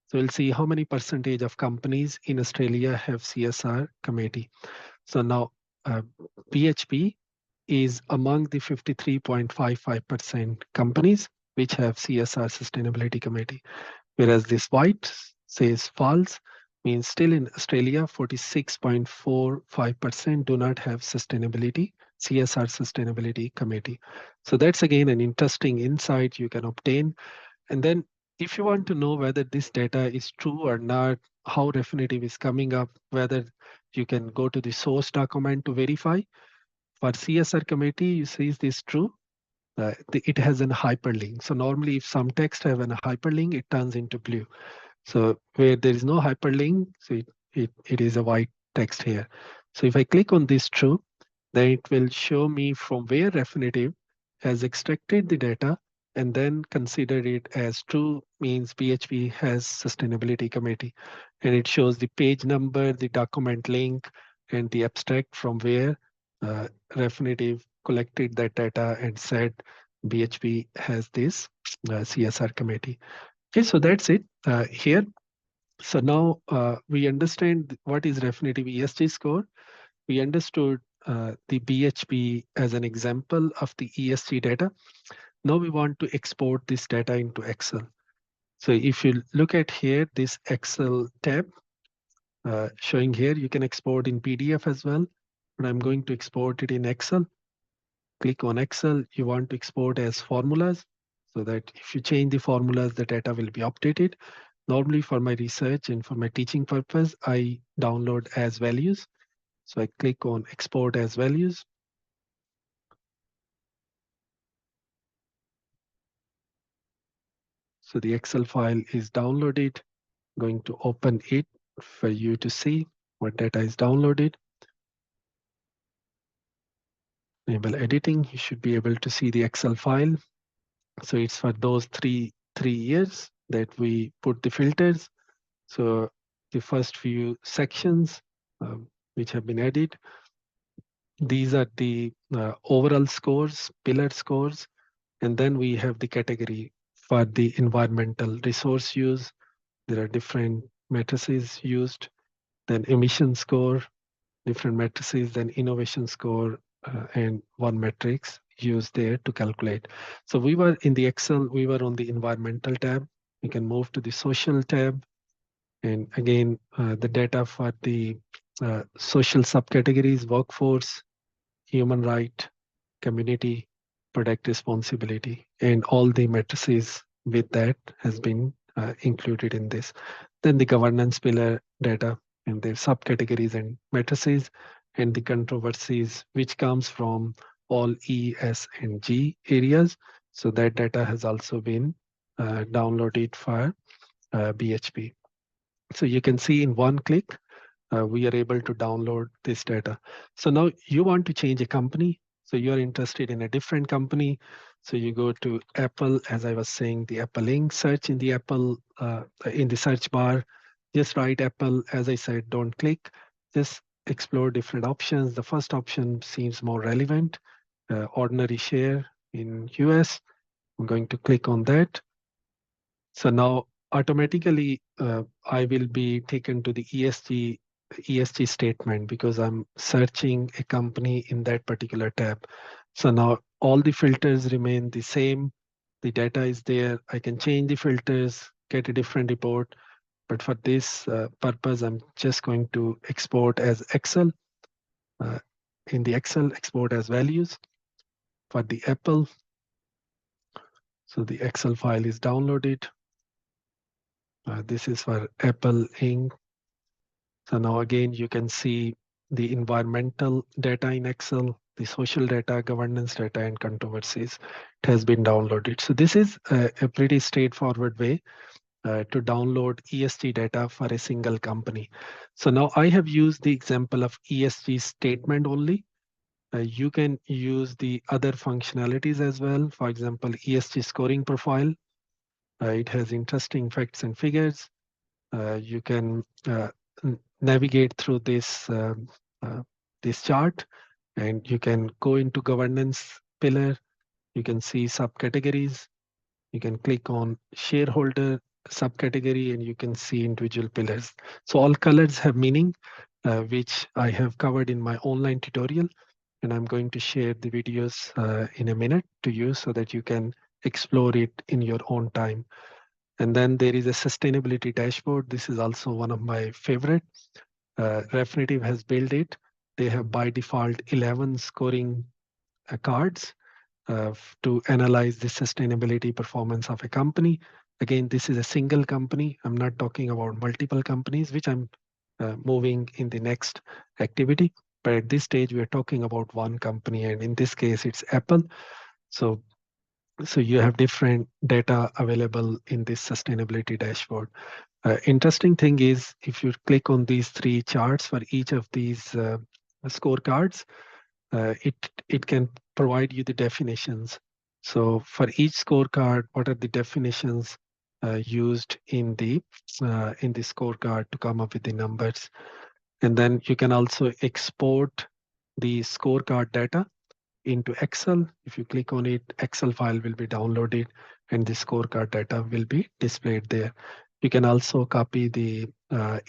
so we'll see how many percentage of companies in Australia have CSR committee. So now uh, BHP is among the 53.55% companies which have CSR sustainability committee. Whereas this white says false, means still in Australia, 46.45% do not have CSR sustainability committee. So that's again an interesting insight you can obtain. And then if you want to know whether this data is true or not, how Refinitiv is coming up, whether you can go to the source document to verify. For CSR committee, you see is this true? It has a hyperlink. So normally if some text have a hyperlink, it turns into blue. So where there is no hyperlink, so it is a white text here. So if I click on this true, then it will show me from where Refinitiv has extracted the data and then considered it as true, means PHP has sustainability committee. And it shows the page number, the document link, and the abstract from where Refinitiv collected that data and said BHP has this CSR committee. Okay, so that's it here. So now we understand what is Refinitiv ESG score. We understood the BHP as an example of the ESG data. Now we want to export this data into Excel. So if you look at here, this Excel tab showing here, you can export in PDF as well, but I'm going to export it in Excel. Click on Excel. You want to export as formulas so that if you change the formulas, the data will be updated. Normally for my research and for my teaching purpose, I download as values. So I click on export as values. So the Excel file is downloaded. I'm going to open it for you to see what data is downloaded. Enable editing. You should be able to see the Excel file. So it's for those three years that we put the filters. So the first few sections which have been added. These are the overall scores, pillar scores, and then we have the category for the environmental resource use. There are different matrices used, then emission score, different matrices, then innovation score, and one matrix used there to calculate. So we were in the Excel, we were on the environmental tab. We can move to the social tab. And again, the data for the social subcategories, workforce, human right, community, product responsibility, and all the matrices with that has been included in this. Then the governance pillar data and their subcategories and matrices, and the controversies which comes from all E, S, and G areas. So that data has also been downloaded for BHP. So you can see in one click, we are able to download this data. So now you want to change a company. So you're interested in a different company. So you go to Apple, as I was saying, the Apple link, search in the Apple, in the search bar, just write Apple. As I said, don't click, just explore different options. The first option seems more relevant, ordinary share in US. I'm going to click on that. So now automatically I will be taken to the ESG statement because I'm searching a company in that particular tab. So now all the filters remain the same. The data is there. I can change the filters, get a different report. But for this purpose, I'm just going to export as Excel. Uh, in the Excel, export as values for the Apple. So the Excel file is downloaded. This is for Apple Inc. So now again, you can see the environmental data in Excel, the social data, governance data, and controversies. It has been downloaded. So this is a pretty straightforward way to download ESG data for a single company. So now I have used the example of ESG statement only. You can use the other functionalities as well. For example, ESG scoring profile. It has interesting facts and figures. You can navigate through this chart, and you can go into governance pillar. You can see subcategories. You can click on shareholder subcategory, and you can see individual pillars. So all colors have meaning, which I have covered in my online tutorial, and I'm going to share the videos in a minute to you so that you can explore it in your own time. And then there is a sustainability dashboard. This is also one of my favorite. Refinitiv has built it. They have by default 11 scoring cards to analyze the sustainability performance of a company. Again, this is a single company. I'm not talking about multiple companies, which I'm moving in the next activity. But at this stage, we are talking about one company, and in this case, it's Apple. So you have different data available in this sustainability dashboard. Interesting thing is, if you click on these three charts for each of these scorecards, it can provide you the definitions. So for each scorecard, what are the definitions used in the scorecard to come up with the numbers? And then you can also export the scorecard data into Excel. If you click on it, Excel file will be downloaded and the scorecard data will be displayed there. You can also copy the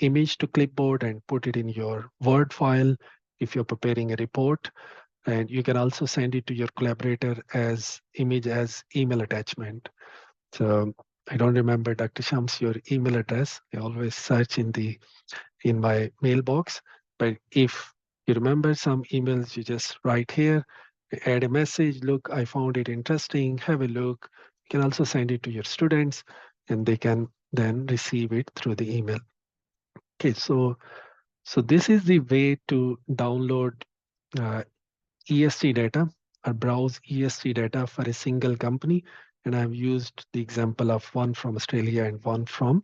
image to clipboard and put it in your Word file if you're preparing a report. And you can also send it to your collaborator as image as email attachment. So I don't remember, Dr. Shams, your email address. I always search in my mailbox. But if you remember some emails, you just write here, add a message. Look, I found it interesting. Have a look. You can also send it to your students, and they can then receive it through the email. Okay, so this is the way to download ESG data or browse ESG data for a single company. And I've used the example of one from Australia and one from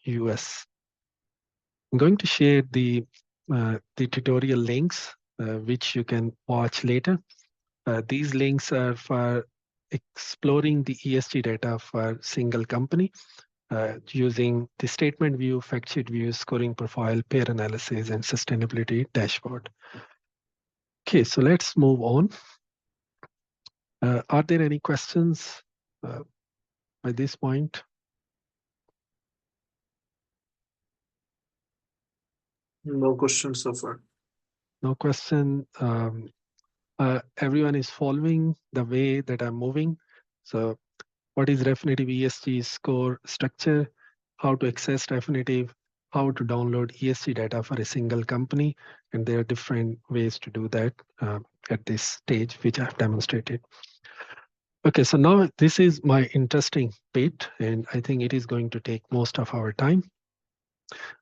US. I'm going to share the tutorial links, which you can watch later. These links are for exploring the ESG data for single company using the statement view, fact sheet view, scoring profile, peer analysis, and sustainability dashboard. Okay, so let's move on. Are there any questions by this point? No questions so far. No question. Everyone is following the way that I'm moving. So what is Refinitiv ESG score structure? How to access Refinitiv? how to download ESG data for a single company. And there are different ways to do that at this stage, which I've demonstrated. Okay, so now this is my interesting bit, and I think it is going to take most of our time.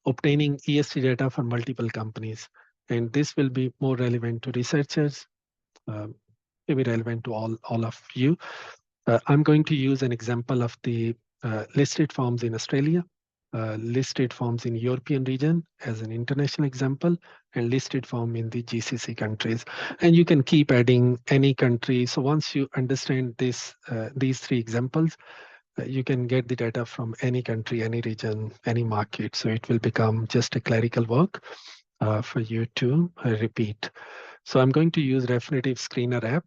Obtaining ESG data for multiple companies. And this will be more relevant to researchers, maybe relevant to all of you. I'm going to use an example of the listed firms in Australia, listed firms in European region as an international example, and listed firm in the GCC countries. And you can keep adding any country. So once you understand this, these three examples, you can get the data from any country, any region, any market. So it will become just a clerical work for you to repeat. So I'm going to use Refinitiv Screener app.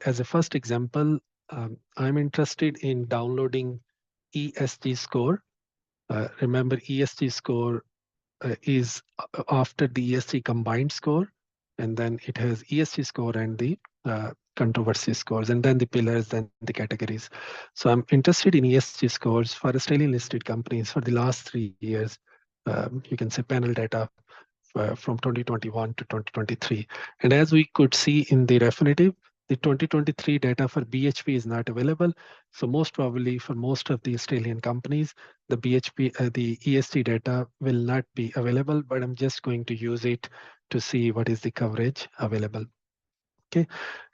As a first example, I'm interested in downloading ESG score. Remember, ESG score is after the ESG combined score, and then it has ESG score and the controversy scores, and then the pillars, then the categories. So I'm interested in ESG scores for Australian listed companies for the last 3 years. You can say panel data from 2021 to 2023. And as we could see in the Refinitiv, the 2023 data for BHP is not available. So most probably for most of the Australian companies, the BHP, the ESG data will not be available, but I'm just going to use it to see what is the coverage available. Okay,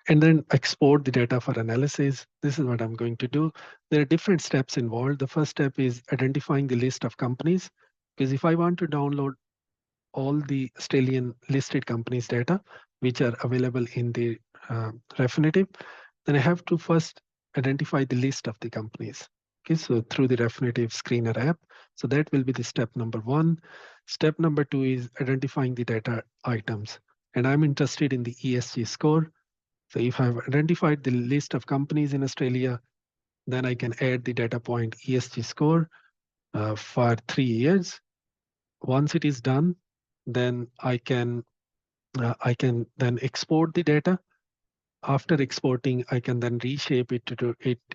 and then export the data for analysis. This is what I'm going to do. There are different steps involved. The first step is identifying the list of companies, because if I want to download all the Australian listed companies data, which are available in the Refinitiv, then I have to first identify the list of the companies. Okay, so through the Refinitiv Screener app. So that will be the step number one. Step number two is identifying the data items. And I'm interested in the ESG score. So if I've identified the list of companies in Australia, then I can add the data point ESG score for 3 years. Once it is done, then I can then export the data. After exporting, I can then reshape it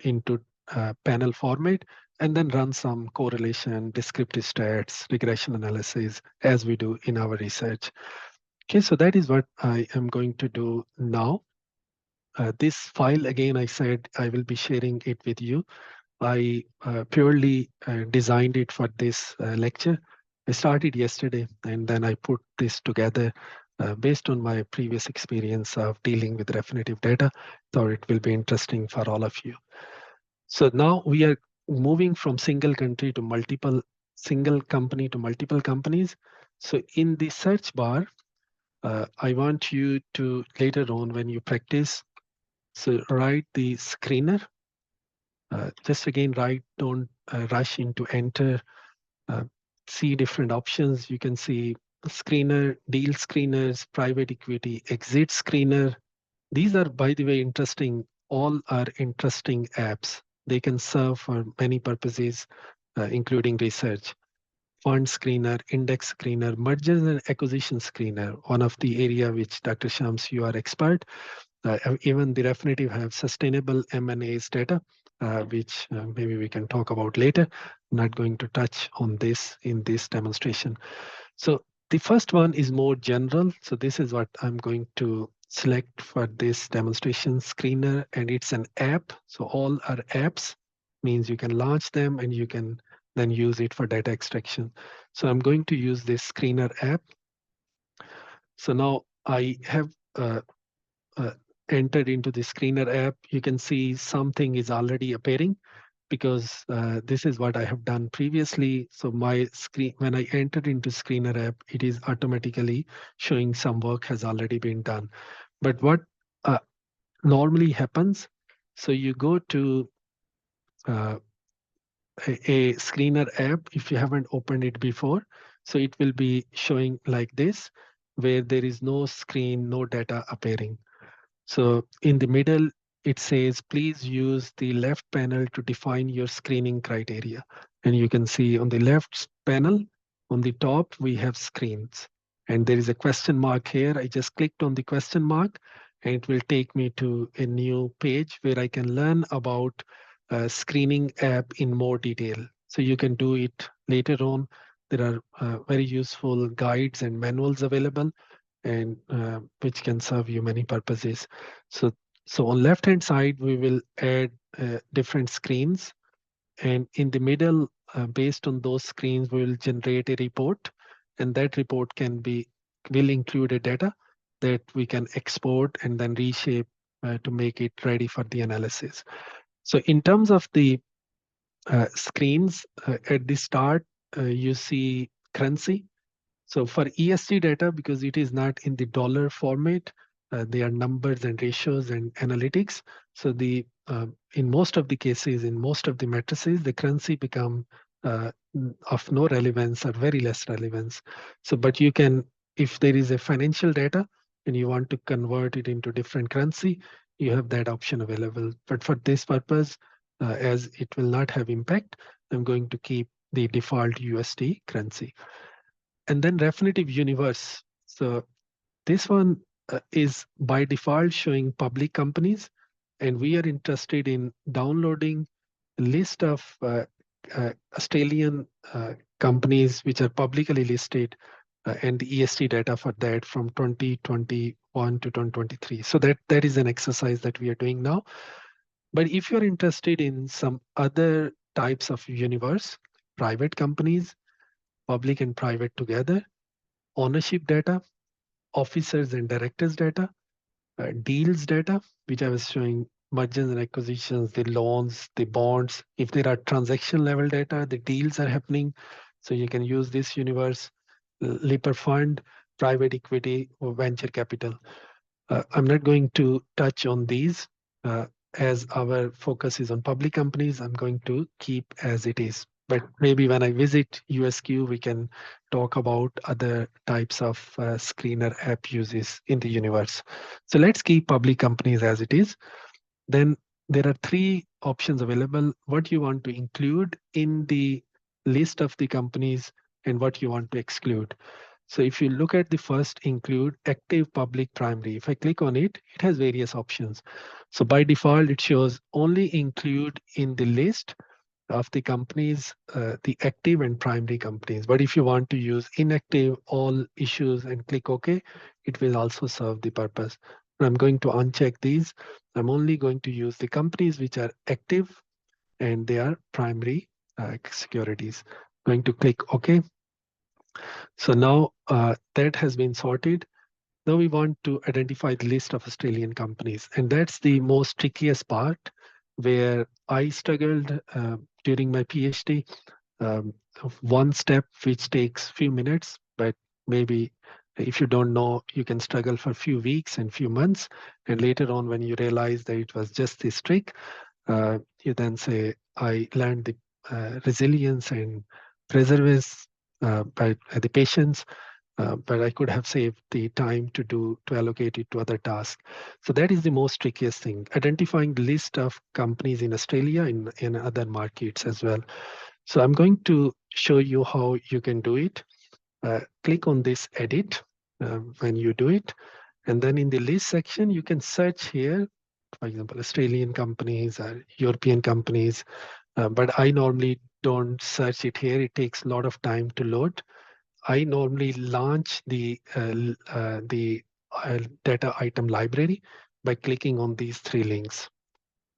into panel format and then run some correlation, descriptive stats, regression analysis as we do in our research. Okay, so that is what I am going to do now. This file, again, I said I will be sharing it with you. I purely designed it for this lecture. I started yesterday and then I put this together based on my previous experience of dealing with Refinitiv data. Thought it will be interesting for all of you. So now we are moving from single country to multiple, single company to multiple companies. So in the search bar, I want you to later on when you practice, so write the screener. Just again, write, don't rush into enter. See different options. You can see screener, deal screeners, private equity, exit screener. These are, by the way, interesting. All are interesting apps. They can serve for many purposes, including research. Fund screener, index screener, mergers and acquisition screener, one of the area which Dr. Shams, you are expert. Even the Refinitiv have sustainable M&As data, which maybe we can talk about later. I'm not going to touch on this in this demonstration. So the first one is more general. So this is what I'm going to select for this demonstration screener, and it's an app. So all are apps, means you can launch them and you can then use it for data extraction. So I'm going to use this screener app. So now I have entered into the screener app. You can see something is already appearing because this is what I have done previously. So my screen, when I entered into screener app, it is automatically showing some work has already been done. But what normally happens, so you go to a screener app, if you haven't opened it before, so it will be showing like this, where there is no screen, no data appearing. So in the middle, it says, please use the left panel to define your screening criteria. And you can see on the left panel, on the top, we have screens. And there is a question mark here. I just clicked on the question mark, and it will take me to a new page where I can learn about screening app in more detail. So you can do it later on. There are very useful guides and manuals available, and which can serve you many purposes. So on left hand side, we will add different screens, and in the middle, based on those screens, we will generate a report, and that report will include a data that we can export and then reshape to make it ready for the analysis. So in terms of the screens, at the start, you see currency. So for ESG data, because it is not in the dollar format, they are numbers and ratios and analytics. So in most of the cases, in most of the matrices, the currency become of no relevance or very less relevance. So, but you can, if there is a financial data and you want to convert it into different currency, you have that option available. But for this purpose, as it will not have impact, I'm going to keep the default USD currency. And then Refinitiv Universe. So this one is by default showing public companies, and we are interested in downloading a list of Australian companies which are publicly listed and the ESG data for that from 2021 to 2023. So that is an exercise that we are doing now. But if you're interested in some other types of universe, private companies, public and private together, ownership data, officers and directors data, deals data, which I was showing mergers and acquisitions, the loans, the bonds. If there are transaction level data, the deals are happening. So you can use this universe, Lipper Fund, private equity, or venture capital. I'm not going to touch on these as our focus is on public companies. I'm going to keep as it is. But maybe when I visit USQ, we can talk about other types of screener app uses in the universe. So let's keep public companies as it is. Then there are three options available: what you want to include in the list of the companies and what you want to exclude. So if you look at the first include active public primary, if I click on it, it has various options. So by default, it shows only include in the list of the companies, the active and primary companies. But if you want to use inactive all issues and click OK, it will also serve the purpose. I'm going to uncheck these. I'm only going to use the companies which are active and they are primary securities. Going to click OK. So now that has been sorted. Now we want to identify the list of Australian companies. And that's the most trickiest part where I struggled during my PhD. One step which takes few minutes, but maybe if you don't know, you can struggle for a few weeks and few months. And later on, when you realize that it was just this trick, you then say, I learned the resilience and perseverance by the patience, but I could have saved the time to allocate it to other tasks. So that is the most trickiest thing, identifying the list of companies in Australia and in other markets as well. So I'm going to show you how you can do it. Click on this edit when you do it. And then in the list section, you can search here, for example, Australian companies or European companies. But I normally don't search it here. It takes a lot of time to load. I normally launch the data item library by clicking on these three links.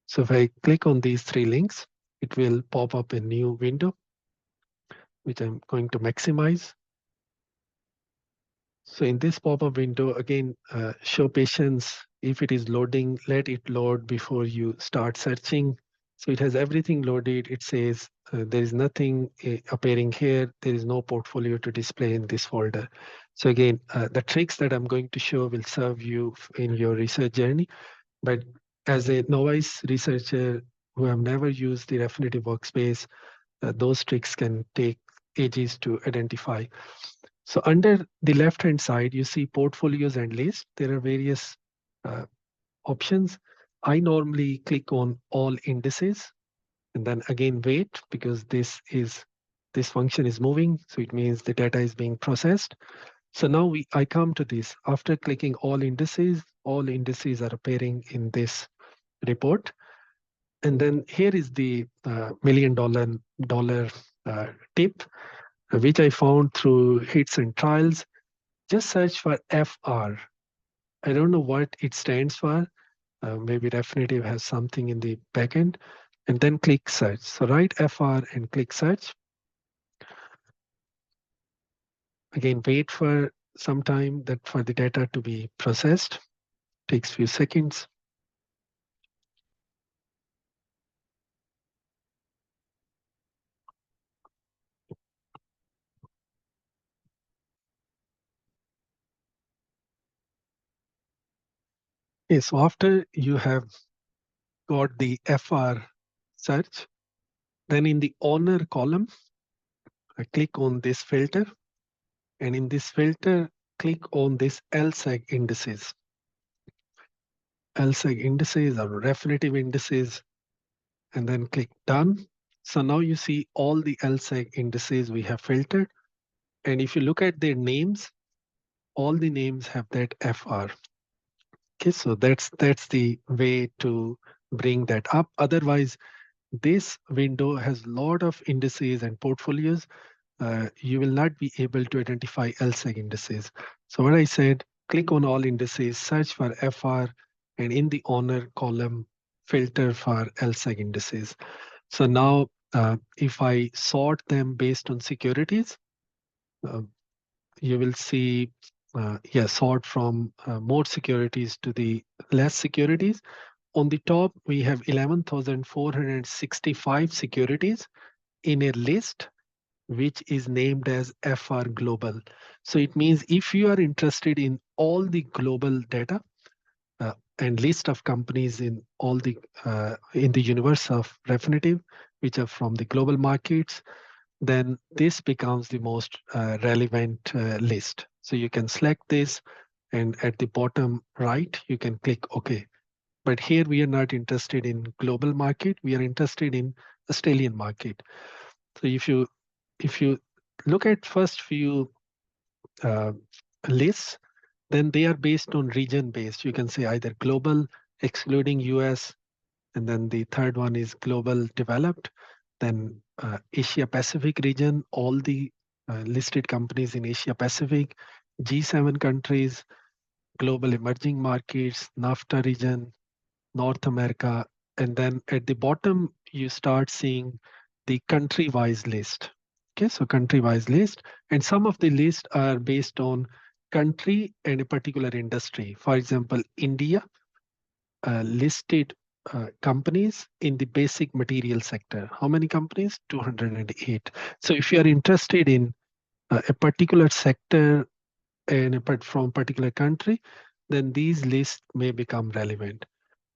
So if I click on these three links, it will pop up a new window, which I'm going to maximize. So in this pop-up window, again, show patience. If it is loading, let it load before you start searching. So it has everything loaded. It says there is nothing appearing here. There is no portfolio to display in this folder. So again, the tricks that I'm going to show will serve you in your research journey. But as a novice researcher who have never used the Refinitiv Workspace, those tricks can take ages to identify. So under the left-hand side, you see portfolios and lists. There are various options. I normally click on all indices and then again wait because this function is moving. So it means the data is being processed. So now I come to this. After clicking all indices are appearing in this report. And then here is the $1 million tip. which I found through hits and trials. Just search for FR. I don't know what it stands for. Maybe Refinitiv has something in the backend, and then click search. So write FR and click search. Again, wait for some time that for the data to be processed. Takes few seconds. Okay, so after you have got the FR search, then in the owner column, I click on this filter, and in this filter, click on this LSEG indices. LSEG indices or Refinitiv indices, and then click done. So now you see all the LSEG indices we have filtered. And if you look at their names, all the names have that FR. Okay, so that's the way to bring that up. Otherwise, this window has a lot of indices and portfolios. You will not be able to identify LSEG indices. So what I said, click on all indices, search for FR, and in the owner column, filter for LSEG indices. So now if I sort them based on securities, uh, you will see, sort from more securities to the less securities. On the top, we have 11,465 securities in a list which is named as FR Global. So it means if you are interested in all the global data and list of companies in all the in the universe of Refinitiv, which are from the global markets, then this becomes the most relevant list. So you can select this, and at the bottom right, you can click OK. But here we are not interested in global market. We are interested in Australian market. So if you look at first few uh, lists, then they are based on region based. You can say either global, excluding US, and then the third one is global developed, then Asia Pacific region, all the listed companies in Asia Pacific, G7 countries, global emerging markets, NAFTA region, North America, and then at the bottom, you start seeing the country-wise list. Okay, so country-wise list, and some of the lists are based on country and a particular industry. For example, India listed companies in the basic material sector. How many companies? 208. So if you are interested in a particular sector and apart from particular country, then these lists may become relevant.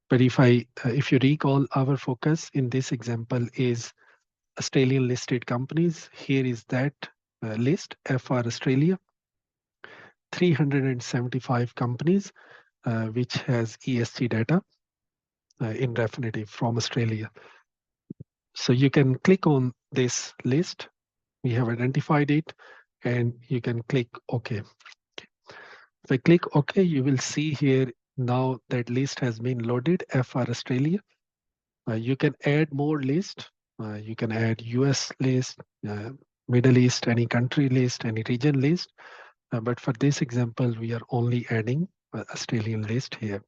But if you recall, our focus in this example is Australian listed companies. Here is that list, FR Australia, 375 companies, which has ESG data in Refinitiv from Australia. So you can click on this list. We have identified it, and you can click OK. If I click OK, you will see here now that list has been loaded, FR Australia. You can add more list. You can add US list, Middle East, any country list, any region list. But for this example, we are only adding Australian list here.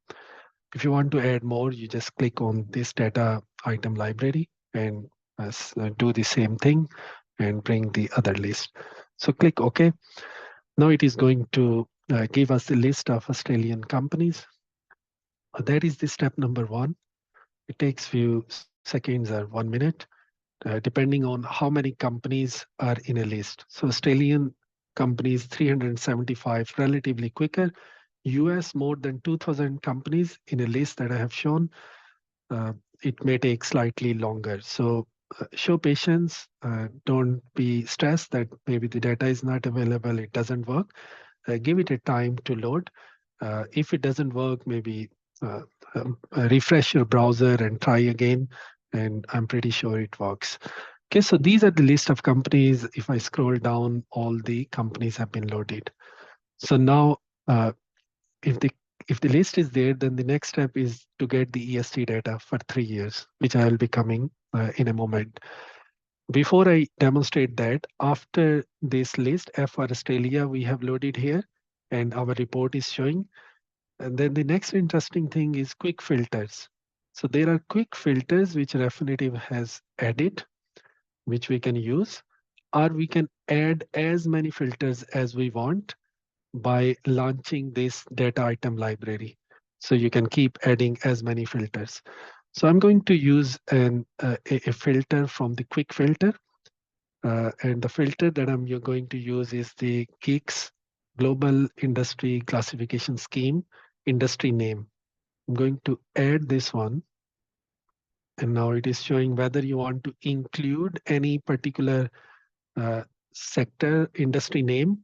If you want to add more, you just click on this data item library and do the same thing and bring the other list. So click OK. Now it is going to give us the list of Australian companies. That is the step number one. It takes few seconds or 1 minute, depending on how many companies are in a list. So Australian companies, 375, relatively quicker. US, more than 2,000 companies in a list that I have shown. It may take slightly longer. So show patience. Don't be stressed that maybe the data is not available, it doesn't work. Give it a time to load. If it doesn't work, maybe refresh your browser and try again, and I'm pretty sure it works. Okay, so these are the list of companies. If I scroll down, all the companies have been loaded. So now, if the list is there, then the next step is to get the ESG data for 3 years, which I will be coming in a moment. Before I demonstrate that, after this list, F for Australia, we have loaded here and our report is showing. And then the next interesting thing is quick filters. So there are quick filters which Refinitiv has added, which we can use, or we can add as many filters as we want by launching this data item library. So you can keep adding as many filters. So I'm going to use a filter from the quick filter. And the filter that you're going to use is the GICS Global Industry Classification Scheme industry name. I'm going to add this one. And now it is showing whether you want to include any particular uh, sector industry name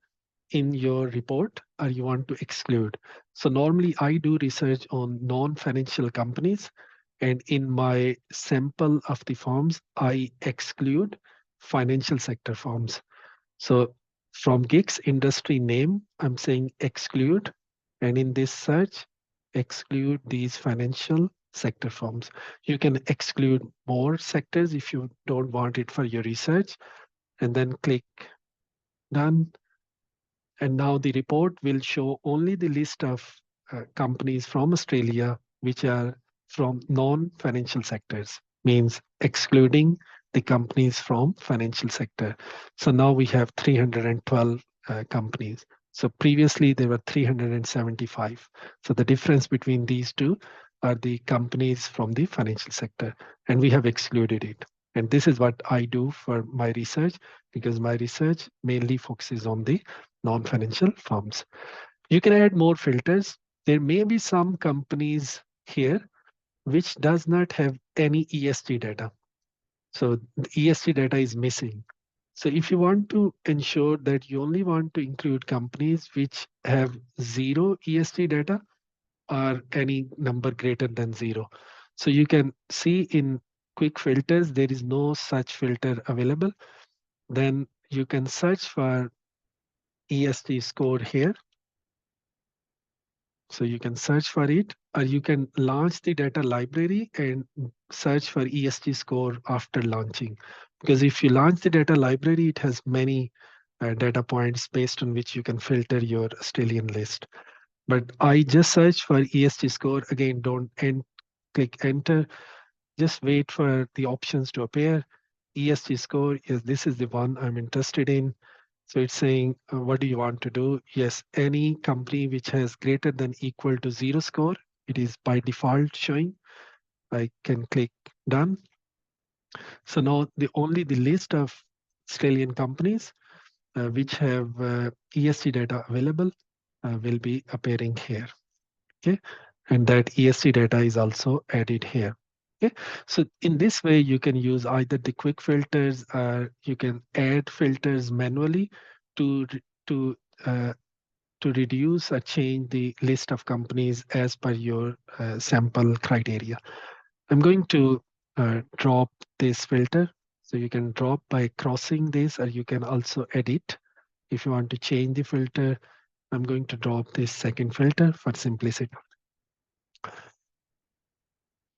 in your report or you want to exclude. So normally I do research on non-financial companies, and in my sample of the firms, I exclude financial sector firms. So from GICS industry name, I'm saying exclude, and in this search, exclude these financial sector firms. You can exclude more sectors if you don't want it for your research, and then click done. And now the report will show only the list of companies from Australia which are from non-financial sectors, means excluding the companies from financial sector. So now we have 312 companies. So previously there were 375. So the difference between these two are the companies from the financial sector, and we have excluded it. And this is what I do for my research, because my research mainly focuses on the non-financial firms. You can add more filters. There may be some companies here which does not have any ESG data. So the ESG data is missing. So if you want to ensure that you only want to include companies which have zero ESG data or any number greater than zero. So you can see in quick filters, there is no such filter available. Then you can search for ESG score here. So you can search for it, or you can launch the data library and search for ESG score after launching. Because if you launch the data library, it has many data points based on which you can filter your Australian list. But I just search for ESG score. Again, don't click enter. Just wait for the options to appear. ESG score, yes, this is the one I'm interested in. So it's saying, what do you want to do? Yes, any company which has greater than equal to zero score, it is by default showing. I can click done. So now only the list of Australian companies which have ESG data available will be appearing here. Okay, and that ESG data is also added here. Okay, so in this way you can use either the quick filters or you can add filters manually to to uh, to reduce or change the list of companies as per your sample criteria. I'm going to drop this filter. So you can drop by crossing this, or you can also edit. If you want to change the filter, I'm going to drop this second filter for simplicity.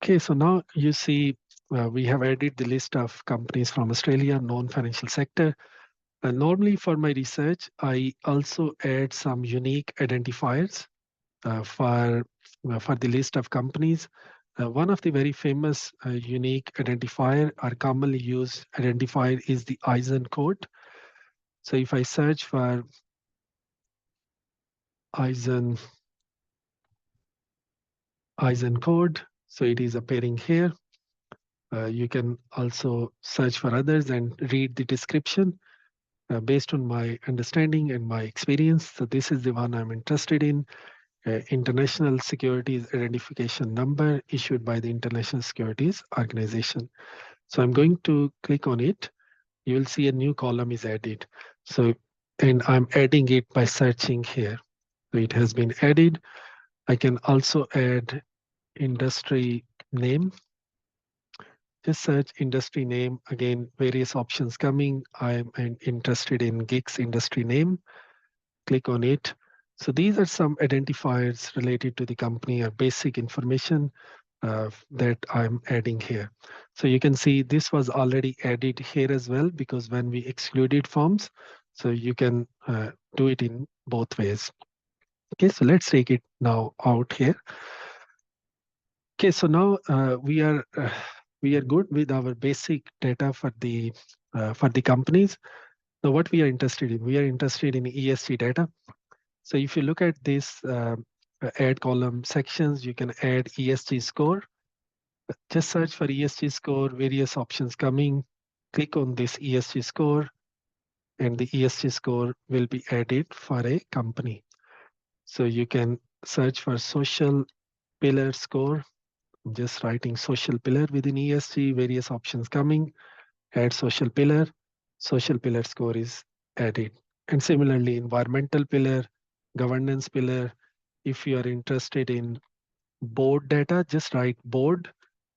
Okay, so now you see we have added the list of companies from Australia, non-financial sector. Normally for my research, I also add some unique identifiers for the list of companies. One of the very famous unique identifier or commonly used identifier is the Eikon code. So if I search for Eikon code, so it is appearing here. You can also search for others and read the description based on my understanding and my experience. So this is the one I'm interested in. International Securities Identification Number issued by the International Securities Organization. So I'm going to click on it. You will see a new column is added. So, and I'm adding it by searching here. So it has been added. I can also add industry name. Just search industry name. Again, various options coming. I'm interested in GICS industry name. Click on it. So these are some identifiers related to the company or basic information. that I'm adding here. So you can see this was already added here as well, because when we excluded forms, so you can do it in both ways. Okay, so let's take it now out here. Okay, so now we are good with our basic data for the companies. Now, what we are interested in, we are interested in ESG data. So if you look at this add column sections, you can add ESG score. Just search for ESG score, various options coming. Click on this ESG score, and the ESG score will be added for a company. So you can search for social pillar score. I'm just writing social pillar within ESG, various options coming. Add social pillar. Social pillar score is added. And similarly, environmental pillar, governance pillar. If you are interested in board data, just write board,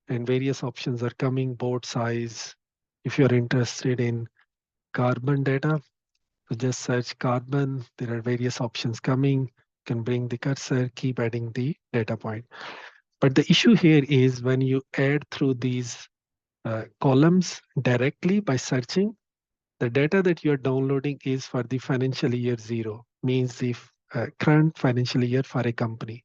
and various options are coming, board size. If you're interested in carbon data, so just search carbon. There are various options coming. You can bring the cursor, keep adding the data point. But the issue here is when you add through these columns directly by searching, the data that you're downloading is for the financial year 0, means the current financial year for a company.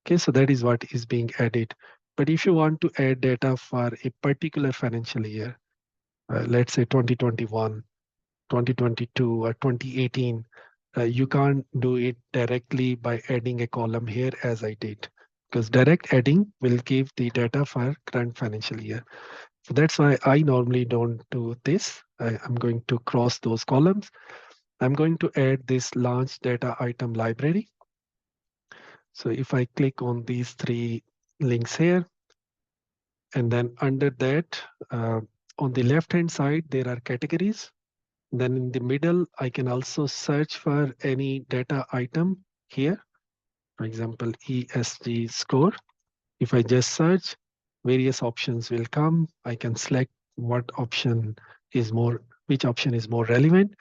Okay, so that is what is being added. But if you want to add data for a particular financial year, let's say 2021, 2022, or 2018, you can't do it directly by adding a column here as I did, because direct adding will give the data for current financial year. So that's why I normally don't do this. I'm going to cross those columns. I'm going to add this launch data item library. So if I click on these 3 links here, and then under that, on the left-hand side, there are categories. Then in the middle, I can also search for any data item here. For example, ESG score. If I just search, various options will come. I can select which option is more relevant.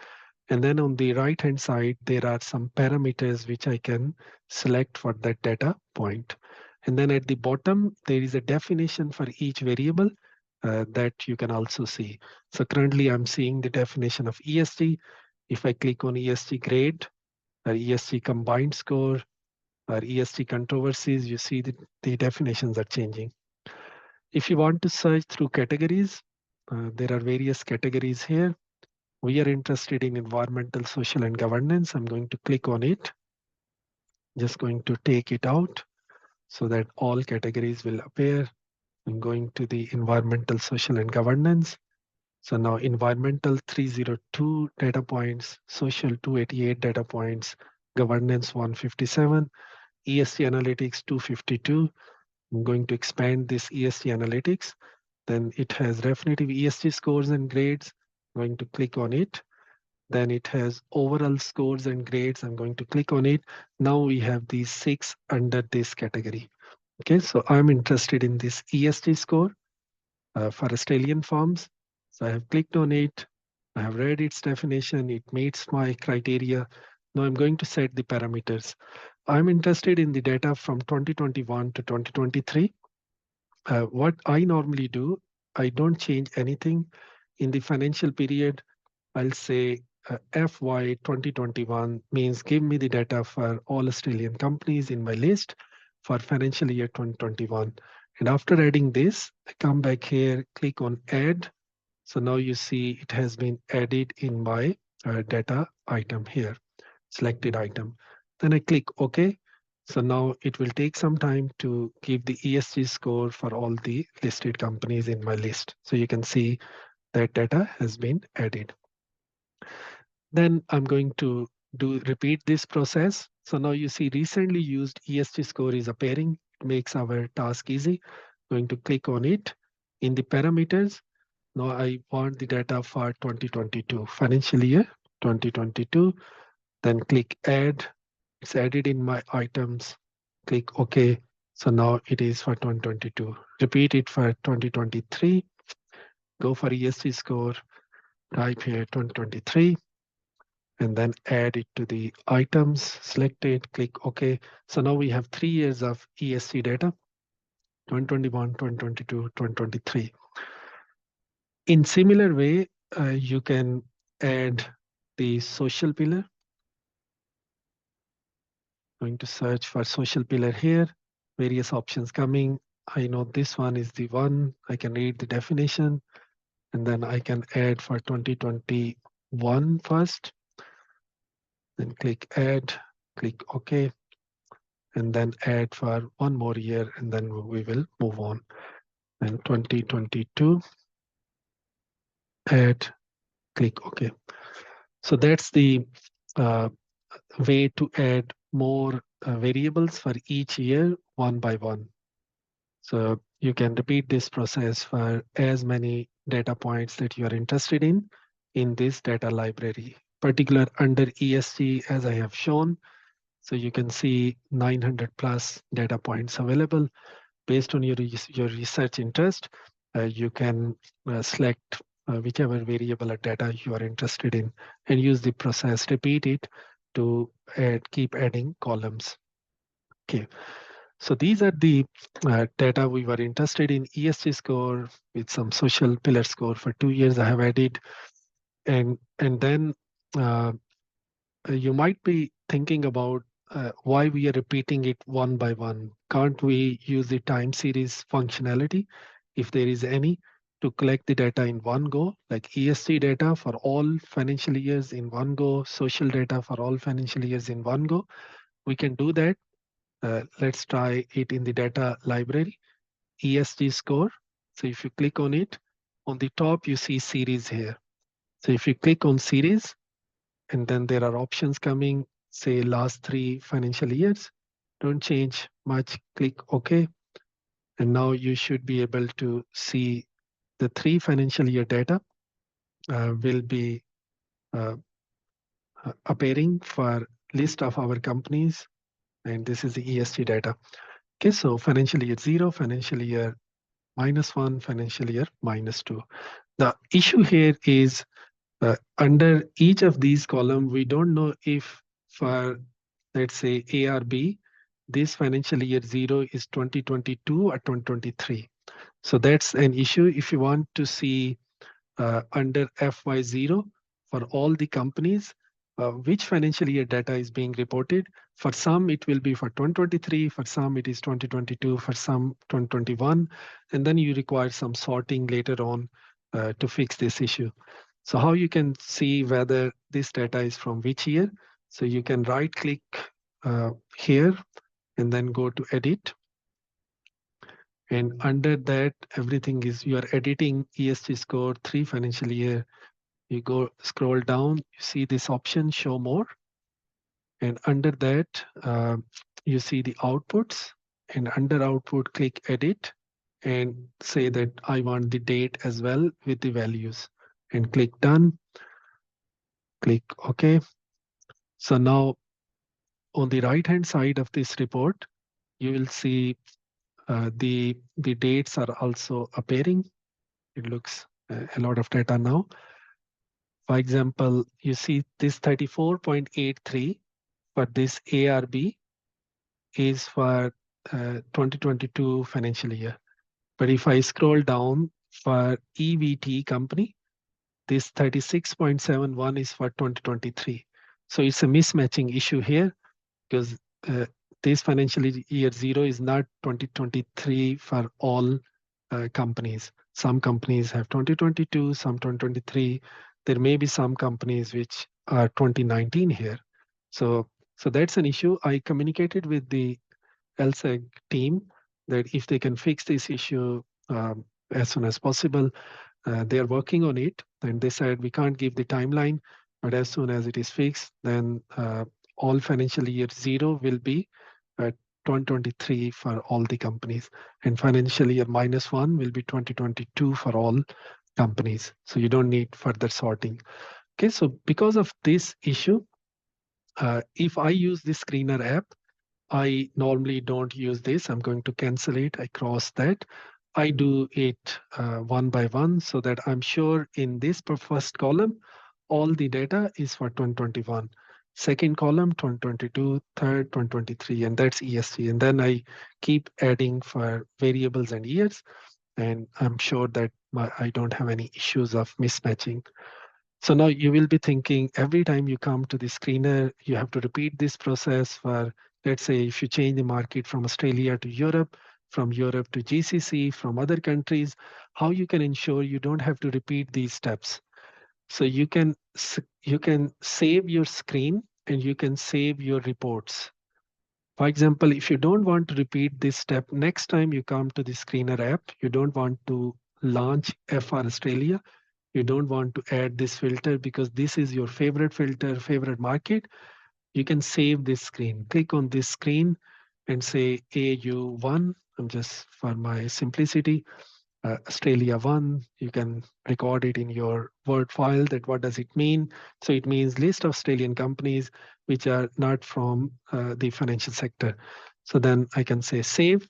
And then on the right-hand side, there are some parameters which I can select for that data point. And then at the bottom, there is a definition for each variable that you can also see. So currently I'm seeing the definition of ESG. If I click on ESG grade or ESG combined score or ESG controversies, you see that the definitions are changing. If you want to search through categories, there are various categories here. We are interested in environmental, social, and governance. I'm going to click on it. Just going to take it out so that all categories will appear. I'm going to the environmental, social, and governance. So now environmental 302 data points, social 288 data points, governance 157, ESG analytics 252. I'm going to expand this ESG analytics. Then it has Refinitiv ESG scores and grades. I'm going to click on it. Then it has overall scores and grades. I'm going to click on it. Now we have these 6 under this category. Okay, so I'm interested in this ESG score for Australian firms. So I have clicked on it. I have read its definition. It meets my criteria. Now I'm going to set the parameters. I'm interested in the data from 2021 to 2023. What I normally do, I don't change anything in the financial period. I'll say FY 2021 means give me the data for all Australian companies in my list for financial year 2021. And after adding this, I come back here, click on add. So now you see it has been added in my data item here, selected item. Then I click OK. So now it will take some time to give the ESG score for all the listed companies in my list. So you can see that data has been added. Then I'm going to repeat this process. So now you see recently used ESG score is appearing. It makes our task easy. Going to click on it. In the parameters, now I want the data for 2022, financial year 2022. Then click add. It's added in my items. Click OK. So now it is for 2022. Repeat it for 2023. Go for ESG score. Type here 2023. And then add it to the items, select it, click OK. So now we have 3 years of ESG data. 2021, 2022, 2023. In similar way, you can add the social pillar. Going to search for social pillar here, various options coming. I know this one is the one. I can read the definition, and then I can add for 2021 first. Then click add, click OK, and then add for one more year, and then we will move on. And 2022, add, click OK. So that's the way to add more variables for each year, one by one. So you can repeat this process for as many data points that you are interested in this data library, particular under ESG, as I have shown. So you can see 900 plus data points available. Based on your research interest, you can select whichever variable or data you are interested in and use the process, repeat it to keep adding columns. Okay, so these are the data we were interested in. ESG score with some social pillar score for 2 years I have added. And then you might be thinking about why we are repeating it one by one. Can't we use the time series functionality, if there is any, to collect the data in one go, like ESG data for all financial years in one go, social data for all financial years in one go? We can do that. Let's try it in the data library, ESG score. So if you click on it, on the top, you see series here. So if you click on series, and then there are options coming, say last 3 financial years, don't change much, click OK. And now you should be able to see the 3 financial year data will be appearing for list of our companies. And this is the ESG data. Okay, so financial year 0, financial year -1, financial year -2. The issue here is under each of these columns, we don't know if for, let's say, A or B, this financial year 0 is 2022 or 2023. So that's an issue. If you want to see under FY0 for all the companies, which financial year data is being reported. For some, it will be for 2023, for some it is 2022, for some 2021, and then you require some sorting later on to fix this issue. So how you can see whether this data is from which year? So you can right click here and then go to edit. And under that, everything is, you are editing ESG score 3 financial year. You go scroll down, you see this option, show more. And under that, you see the outputs. And under output, click edit and say that I want the date as well with the values. And click done, click OK. So now on the right hand side of this report, you will see the dates are also appearing. It looks a lot of data now. For example, you see this 34.83 for this ARB is for 2022 financial year. But if I scroll down for EVT company, this 36.71 is for 2023. So it's a mismatching issue here because this financial year 0 is not 2023 for all companies. Some companies have 2022, some 2023. There may be some companies which are 2019 here. So that's an issue. I communicated with the LSEG team that if they can fix this issue as soon as possible, they are working on it. And they said we can't give the timeline, but as soon as it is fixed, then all financial year 0 will be 2023 for all the companies, and financial year -1 will be 2022 for all companies. So you don't need further sorting. Okay, so because of this issue, if I use the screener app, I normally don't use this. I'm going to cancel it. I cross that. I do it one by one so that I'm sure in this first column, all the data is for 2021. second column 2022, third 2023, and that's ESG. And then I keep adding for variables and years, and I'm sure that I don't have any issues of mismatching. So now you will be thinking every time you come to the screener, you have to repeat this process for, let's say, if you change the market from Australia to Europe, from Europe to GCC, from other countries, how you can ensure you don't have to repeat these steps. So you can save your screen and you can save your reports. For example, if you don't want to repeat this step, next time you come to the screener app, you don't want to launch FR Australia, you don't want to add this filter because this is your favorite filter, favorite market, you can save this screen. Click on this screen and say AU1. I'm just for my simplicity, Australia 1. You can record it in your Word file that what does it mean. So it means list of Australian companies which are not from the financial sector. So then I can say save.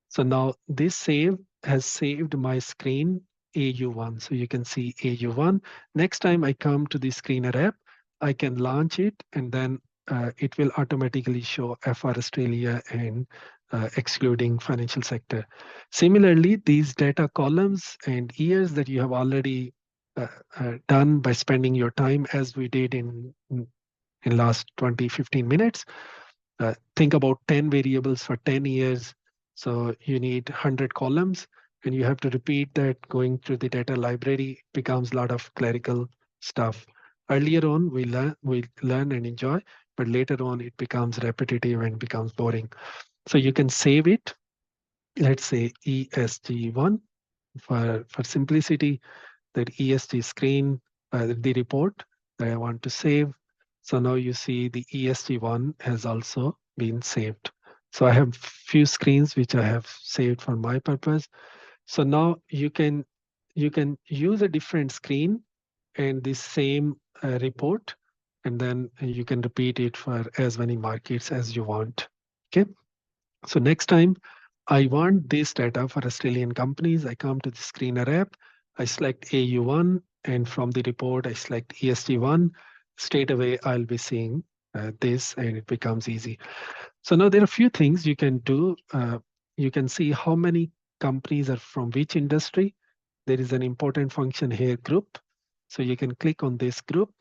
So now this save has saved my screen AU1. So you can see AU1. Next time I come to the screener app, I can launch it and then it will automatically show FR Australia and excluding financial sector. Similarly, these data columns and years that you have already done by spending your time as we did in last 20, 15 minutes, think about 10 variables for 10 years. So you need 100 columns and you have to repeat that going through the data library. It becomes a lot of clerical stuff. Earlier on, we learn and enjoy, but later on it becomes repetitive and becomes boring. So you can save it. Let's say ESG1 for simplicity, that ESG screen, the report that I want to save. So now you see the ESG1 has also been saved. So I have few screens which I have saved for my purpose. So now you can use a different screen and the same report, and then you can repeat it for as many markets as you want. Okay. So next time I want this data for Australian companies, I come to the screener app, I select AU1, and from the report, I select ESG1. Straight away, I'll be seeing this and it becomes easy. So now there are a few things you can do. You can see how many companies are from which industry. There is an important function here, group. So you can click on this group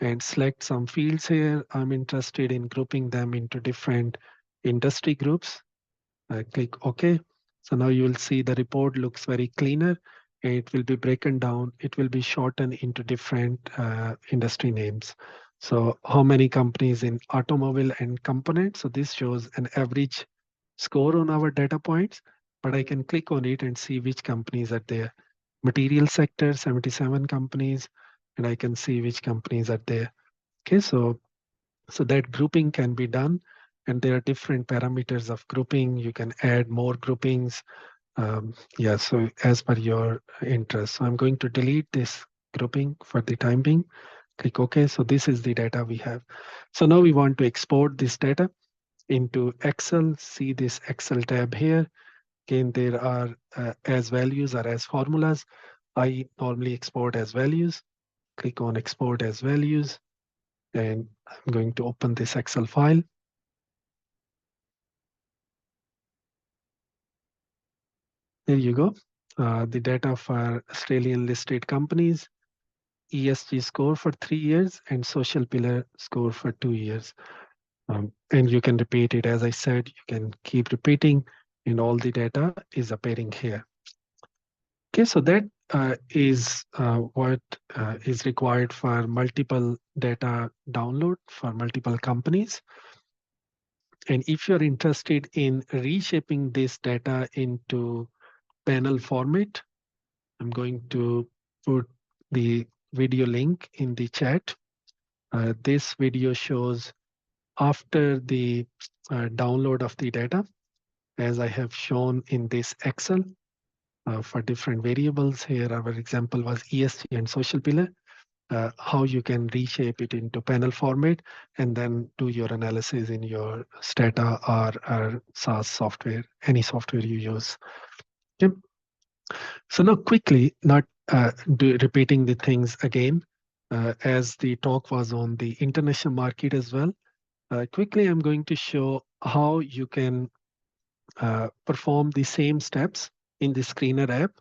and select some fields here. I'm interested in grouping them into different industry groups. Click OK. So now you will see the report looks very cleaner. It will be broken down. It will be shortened into different industry names. So how many companies in automobile and components? So this shows an average score on our data points, but I can click on it and see which companies are there. Material sector, 77 companies, and I can see which companies are there. Okay, so that grouping can be done, and there are different parameters of grouping. You can add more groupings. Yeah, so as per your interest. So I'm going to delete this grouping for the time being. Click OK. So this is the data we have. So now we want to export this data into Excel. See this Excel tab here. Again, there are as values or as formulas. I normally export as values. Click on export as values. And I'm going to open this Excel file. There you go. The data for Australian listed companies, ESG score for 3 years, and social pillar score for 2 years. And you can repeat it. As I said, you can keep repeating, and all the data is appearing here. Okay, so that is what is required for multiple data download for multiple companies. And if you're interested in reshaping this data into panel format, I'm going to put the video link in the chat. This video shows after the download of the data, as I have shown in this Excel for different variables. Here, our example was ESG and social pillar, how you can reshape it into panel format and then do your analysis in your Stata or SaaS software, any software you use. Okay. So now quickly, not repeating the things again, as the talk was on the international market as well. Quickly, I'm going to show how you can perform the same steps in the screener app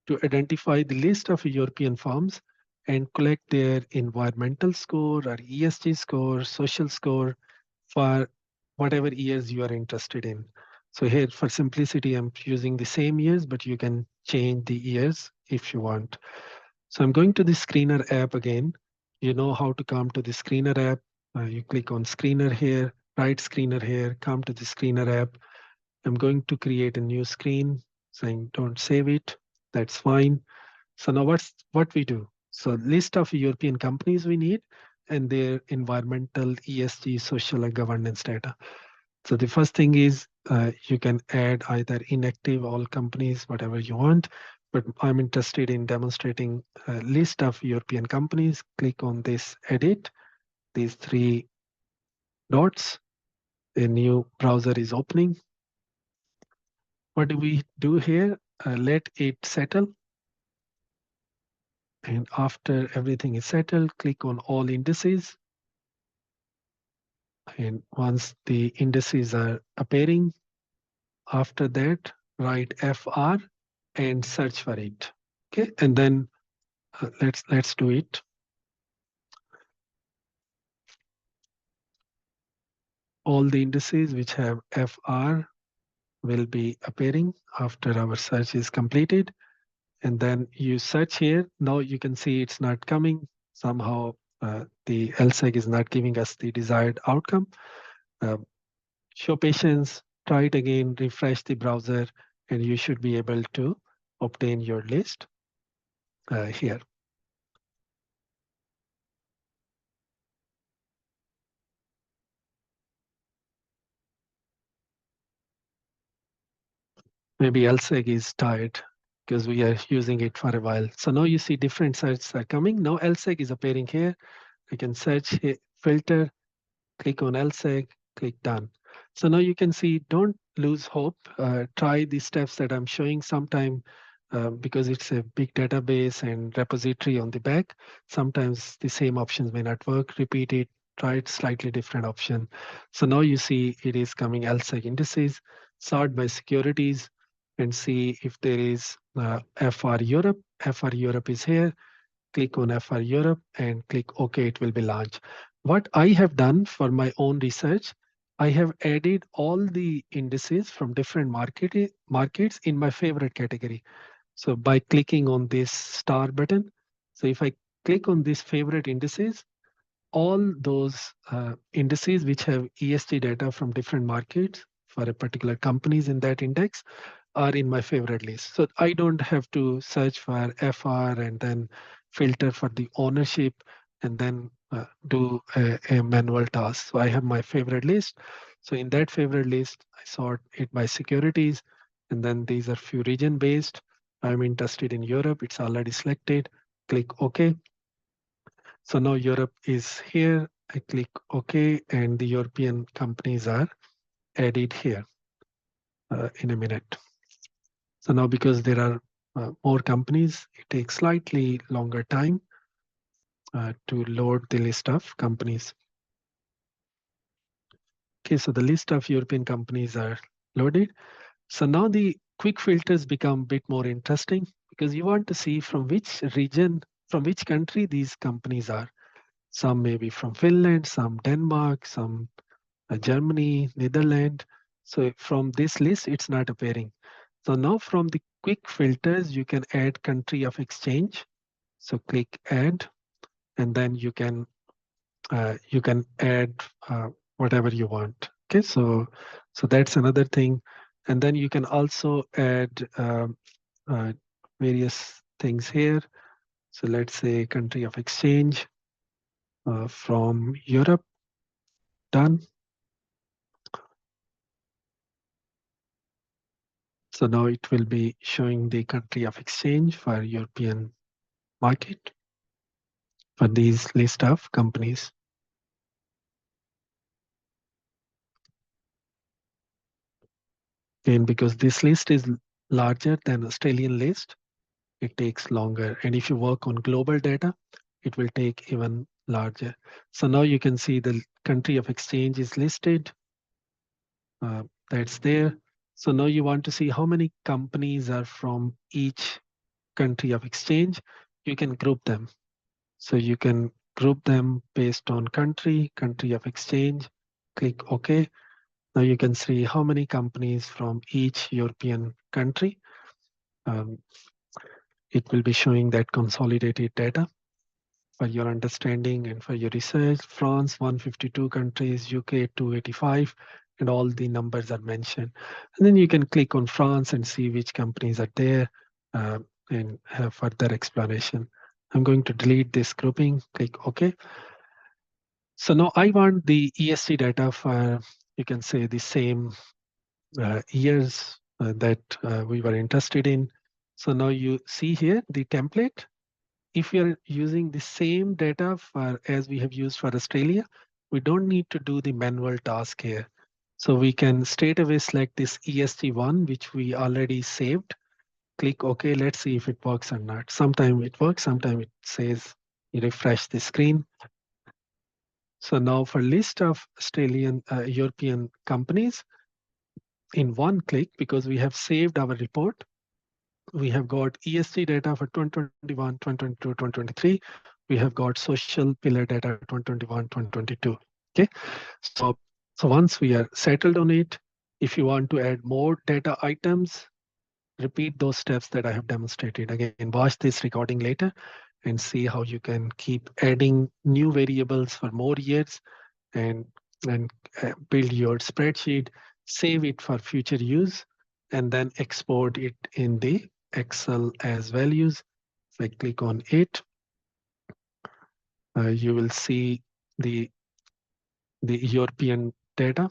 to identify the list of European firms and collect their environmental score or ESG score, social score for whatever years you are interested in. So here for simplicity, I'm using the same years, but you can change the years if you want. So I'm going to the screener app again. You know how to come to the screener app. You click on screener here, right screener here, come to the screener app. I'm going to create a new screen saying don't save it. That's fine. So now what we do? So list of European companies we need and their environmental, ESG, social and governance data. So the first thing is you can add either inactive, all companies, whatever you want. But I'm interested in demonstrating a list of European companies. Click on this edit, these three dots. A new browser is opening. What do we do here? Let it settle. And after everything is settled, click on all indices. And once the indices are appearing, after that, write FR and search for it. Okay, and then let's do it. All the indices which have FR will be appearing after our search is completed. And then you search here. Now you can see it's not coming. Somehow the LSEG is not giving us the desired outcome. Show patience, try it again, refresh the browser, and you should be able to obtain your list here. Maybe LSEG is tired because we are using it for a while. So now you see different searches are coming. Now LSEG is appearing here. I can search here, filter, click on LSEG, click done. So now you can see, don't lose hope. Try the steps that I'm showing sometime because it's a big database and repository on the back. Sometimes the same options may not work. Repeat it, try it slightly different option. So now you see it is coming LSEG indices, sort by securities and see if there is FR Europe. FR Europe is here. Click on FR Europe and click OK, it will be launched. What I have done for my own research, I have added all the indices from different markets in my favorite category. So by clicking on this star button, so if I click on this favorite indices, all those indices which have ESG data from different markets for a particular companies in that index are in my favorite list. So I don't have to search for FR and then filter for the ownership and then do a manual task. So I have my favorite list. So in that favorite list, I sort it by securities, and then these are few region based. I'm interested in Europe. It's already selected. Click OK. So now Europe is here. I click OK, and the European companies are added here in a minute. So now because there are more companies, it takes slightly longer time to load the list of companies. Okay, so the list of European companies are loaded. So now the quick filters become a bit more interesting because you want to see from which region, from which country these companies are. Some may be from Finland, some Denmark, some Germany, Netherlands. So from this list, it's not appearing. So now from the quick filters, you can add country of exchange. So click add, and then you can add whatever you want. Okay, so that's another thing, and then you can also add various things here. So let's say country of exchange from Europe, done. So now it will be showing the country of exchange for European market for these list of companies. And because this list is larger than Australian list, it takes longer. And if you work on global data, it will take even larger. So now you can see the country of exchange is listed. That's there. So now you want to see how many companies are from each country of exchange. You can group them. So you can group them based on country of exchange. Click OK. Now you can see how many companies from each European country. It will be showing that consolidated data for your understanding and for your research. France, 152 countries, UK, 285, and all the numbers are mentioned. And then you can click on France and see which companies are there and have further explanation. I'm going to delete this grouping, click OK. So now I want the ESG data for, you can say, the same years that we were interested in. So now you see here the template. If you're using the same data for as we have used for Australia, we don't need to do the manual task here. So we can straight away select this ESG one, which we already saved. Click OK. Let's see if it works or not. Sometimes it works, sometimes it says you refresh the screen. So now for list of Australian, European companies, in one click, because we have saved our report, we have got ESG data for 2021, 2022, 2023. We have got social pillar data 2021, 2022. Okay, so once we are settled on it, if you want to add more data items, repeat those steps that I have demonstrated. Again, watch this recording later and see how you can keep adding new variables for more years and build your spreadsheet, save it for future use, and then export it in the Excel as values. If I click on it, you will see the European data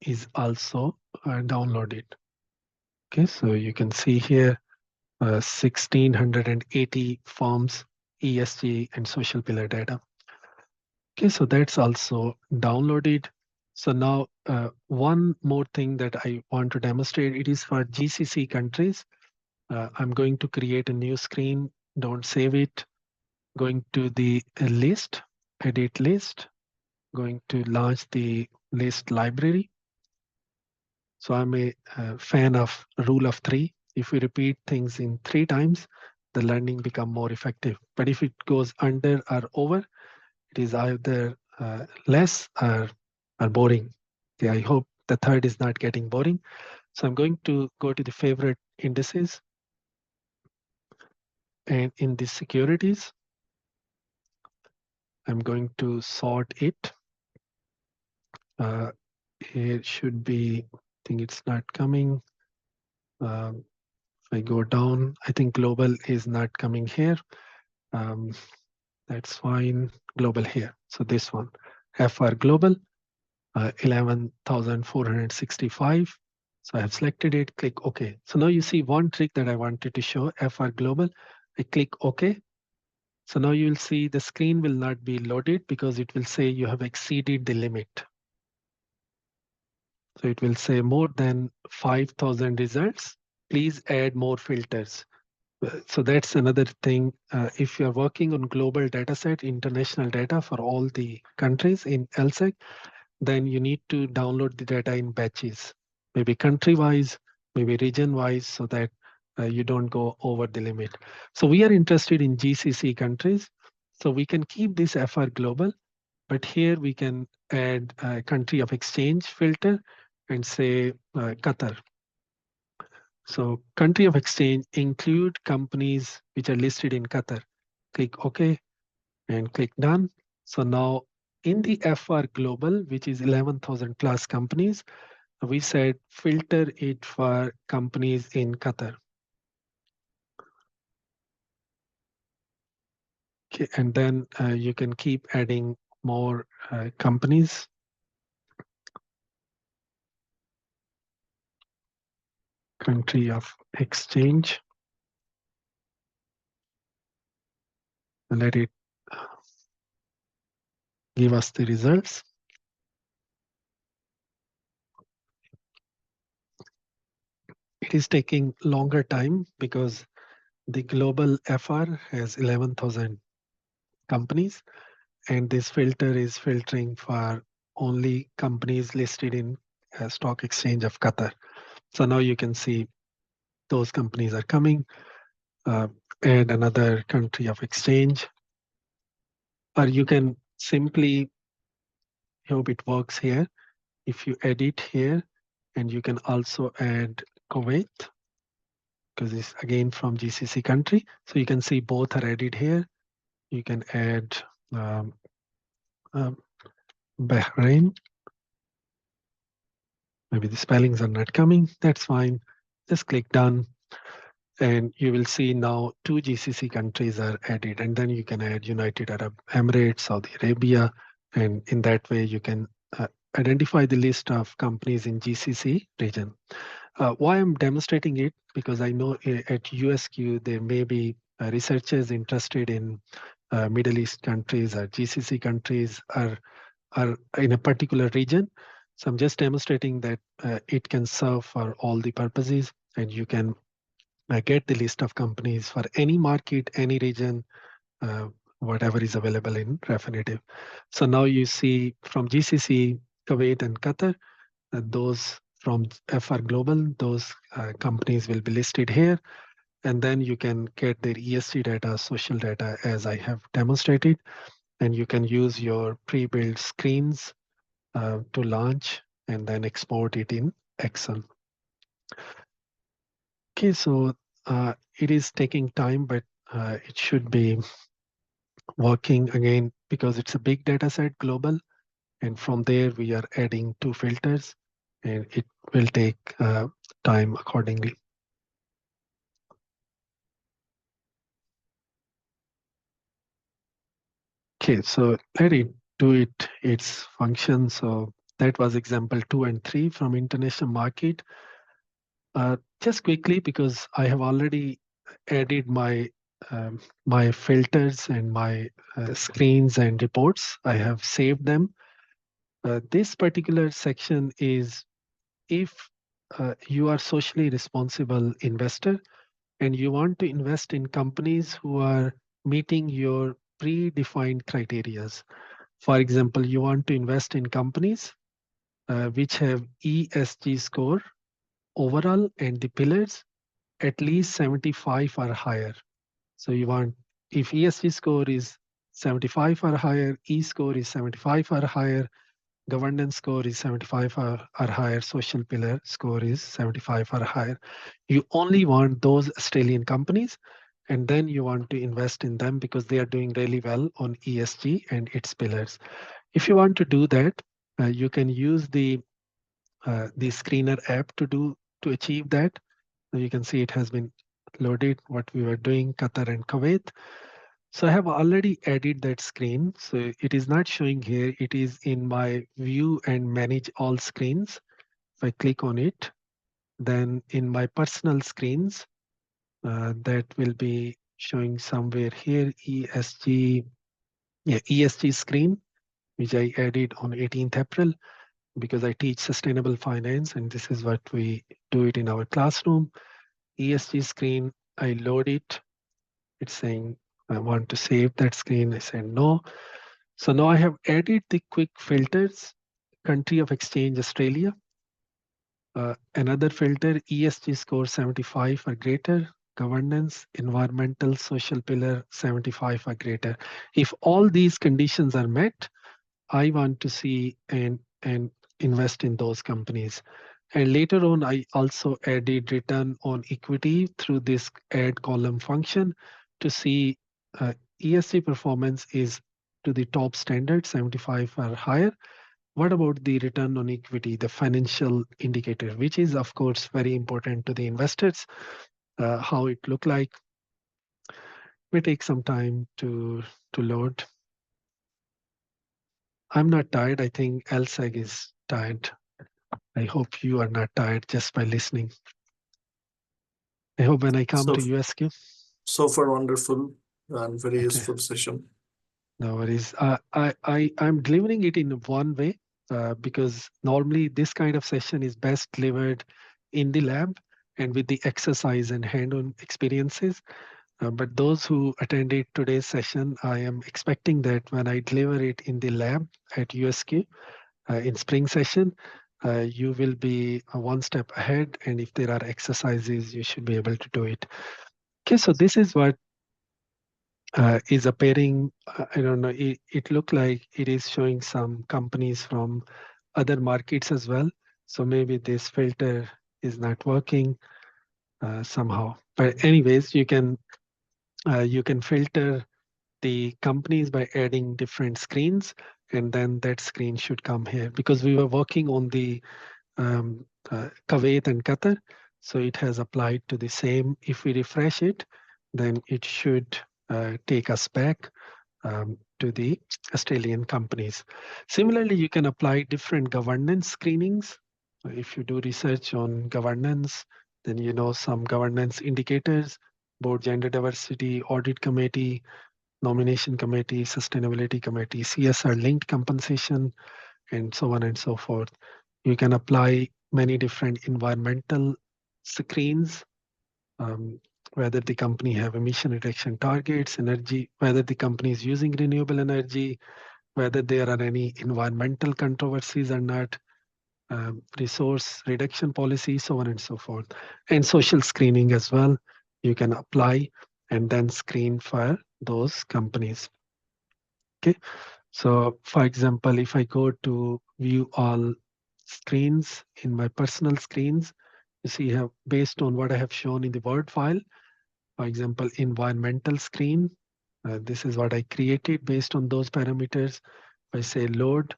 is also downloaded. Okay, so you can see here 1680 forms, ESG and social pillar data. Okay, so that's also downloaded. So now one more thing that I want to demonstrate, it is for GCC countries. I'm going to create a new screen. Don't save it. Going to the list, edit list, going to launch the list library. So I'm a fan of rule of three. If we repeat things in 3 times, the learning become more effective. But if it goes under or over, it is either less or boring. Okay, I hope the third is not getting boring. So I'm going to go to the favorite indices. And in the securities, I'm going to sort it. It should be, I think it's not coming. If I go down, I think global is not coming here. That's fine, global here. So this one, FR global, 11,465. So I have selected it, click OK. So now you see one trick that I wanted to show, FR global. I click OK. So now you'll see the screen will not be loaded because it will say you have exceeded the limit. So it will say more than 5,000 results. Please add more filters. So that's another thing. If you're working on global data set, international data for all the countries in LSEG, then you need to download the data in batches, maybe country-wise, maybe region-wise, so that you don't go over the limit. So we are interested in GCC countries. So we can keep this FR global, but here we can add a country of exchange filter and say Qatar. So country of exchange include companies which are listed in Qatar. Click OK and click done. So now in the FR global, which is 11,000 plus companies, we said filter it for companies in Qatar. Okay, and then you can keep adding more companies. Country of exchange. And let it give us the results. It is taking longer time because the global FR has 11,000 companies, and this filter is filtering for only companies listed in stock exchange of Qatar. So now you can see those companies are coming. Add another country of exchange, or you can simply, hope it works here. If you edit here, and you can also add Kuwait, because it's again from GCC country. So you can see both are added here. You can add um, um, Bahrain. Maybe the spellings are not coming. That's fine. Just click done. And you will see now 2 GCC countries are added. And then you can add United Arab Emirates, Saudi Arabia. And in that way, you can identify the list of companies in GCC region. Why I'm demonstrating it, because I know at USQ, there may be researchers interested in Middle East countries or GCC countries are in a particular region. So I'm just demonstrating that it can serve for all the purposes, and you can get the list of companies for any market, any region, whatever is available in Refinitiv. So now you see from GCC, Kuwait and Qatar, those from FR Global, those companies will be listed here. And then you can get their ESG data, social data, as I have demonstrated. And you can use your pre-built screens to launch and then export it in Excel. Okay, so it is taking time, but it should be working again because it's a big data set, global. And from there, we are adding 2 filters, and it will take time accordingly. Okay, so let it do its function. So that was example 2 and 3 from international market. Just quickly, because I have already added my my filters and my screens and reports. I have saved them. This particular section is if you are socially responsible investor and you want to invest in companies who are meeting your predefined criteria. For example, you want to invest in companies which have ESG score overall and the pillars at least 75 or higher. So you want, if ESG score is 75 or higher, E score is 75 or higher, governance score is 75 or higher, social pillar score is 75 or higher. You only want those Australian companies, and then you want to invest in them because they are doing really well on ESG and its pillars. If you want to do that, you can use the screener app to achieve that. So you can see it has been loaded what we were doing, Qatar and Kuwait. So I have already added that screen. So it is not showing here. It is in my view and manage all screens. If I click on it, then in my personal screens, that will be showing somewhere here, ESG, ESG screen, which I added on 18th April because I teach sustainable finance and this is what we do it in our classroom. ESG screen, I load it. It's saying I want to save that screen. I said no. So now I have added the quick filters, country of exchange, Australia. Another filter, ESG score 75 or greater, governance, environmental, social pillar 75 or greater. If all these conditions are met, I want to see and invest in those companies. And later on, I also added return on equity through this add column function to see ESG performance is to the top standard, 75 or higher. What about the return on equity, the financial indicator, which is of course very important to the investors, how it look like. May take some time to load. I'm not tired. I think LSEG is tired. I hope you are not tired just by listening. I hope when I come So, to USQ. so far wonderful and very useful session. No worries. I'm delivering it in one way because normally this kind of session is best delivered in the lab and with the exercise and hand-on experiences. But those who attended today's session, I am expecting that when I deliver it in the lab at USQ in spring session, you will be one step ahead. And if there are exercises, you should be able to do it. Okay, so this is what is appearing. I don't know, it looked like it is showing some companies from other markets as well. So maybe this filter is not working somehow. But anyways, you can filter the companies by adding different screens, and then that screen should come here because we were working on the Kuwait and Qatar. So it has applied to the same. If we refresh it, then it should take us back to the Australian companies. Similarly, you can apply different governance screenings. If you do research on governance, then you know some governance indicators, board gender diversity, audit committee, nomination committee, sustainability committee, CSR linked compensation, and so on and so forth. You can apply many different environmental screens, um, whether the company have emission reduction targets, energy, whether the company is using renewable energy, whether there are any environmental controversies or not, resource reduction policy, so on and so forth. And social screening as well. You can apply and then screen for those companies. Okay. So for example, if I go to view all screens in my personal screens, you see have based on what I have shown in the Word file, for example, environmental screen, this is what I created based on those parameters. If I say load,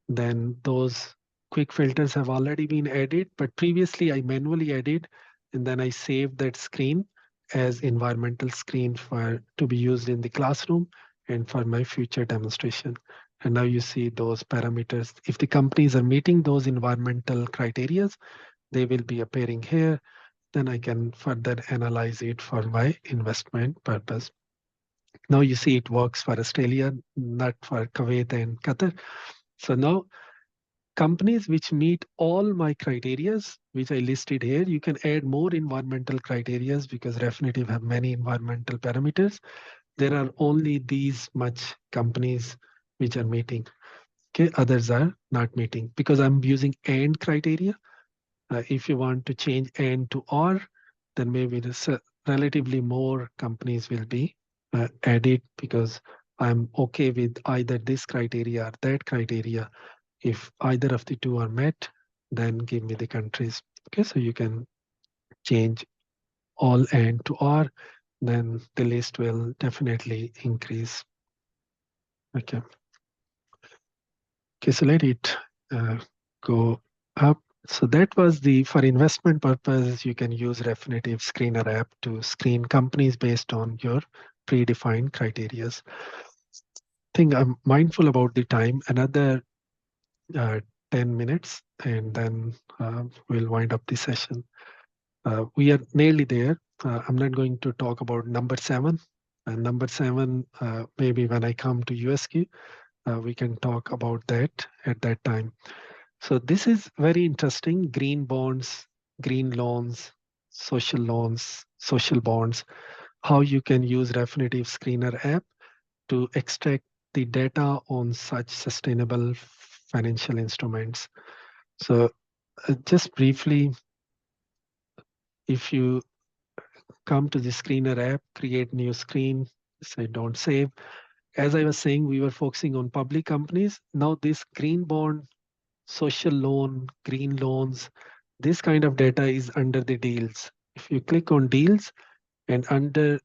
then those quick filters have already been added, but previously I manually added, and then I saved that screen as environmental screen for to be used in the classroom and for my future demonstration. And now you see those parameters. If the companies are meeting those environmental criteria, they will be appearing here. Then I can further analyze it for my investment purpose. Now you see it works for Australia, not for Kuwait and Qatar. So now companies which meet all my criterias, which I listed here, you can add more environmental criterias because Refinitiv have many environmental parameters. There are only these much companies which are meeting. Okay, others are not meeting because I'm using AND criteria. If you want to change AND to OR, then maybe this relatively more companies will be added because I'm okay with either this criteria or that criteria. If either of the two are met, then give me the countries. Okay, so you can change all AND to OR, then the list will definitely increase. Okay. Okay, so let it go up. So that was for investment purpose, you can use Refinitiv Screener app to screen companies based on your predefined criteria. I think I'm mindful about the time, another 10 minutes, and then we'll wind up the session. We are nearly there. I'm not going to talk about number 7. And number 7, maybe when I come to USQ, we can talk about that at that time. So this is very interesting. Green bonds, green loans, social bonds, how you can use Refinitiv Screener app to extract the data on such sustainable financial instruments. So just briefly, if you come to the Screener app, create new screen, say don't save. As I was saying, we were focusing on public companies. Now this green bond, social loan, green loans, this kind of data is under the deals. If you click on deals and under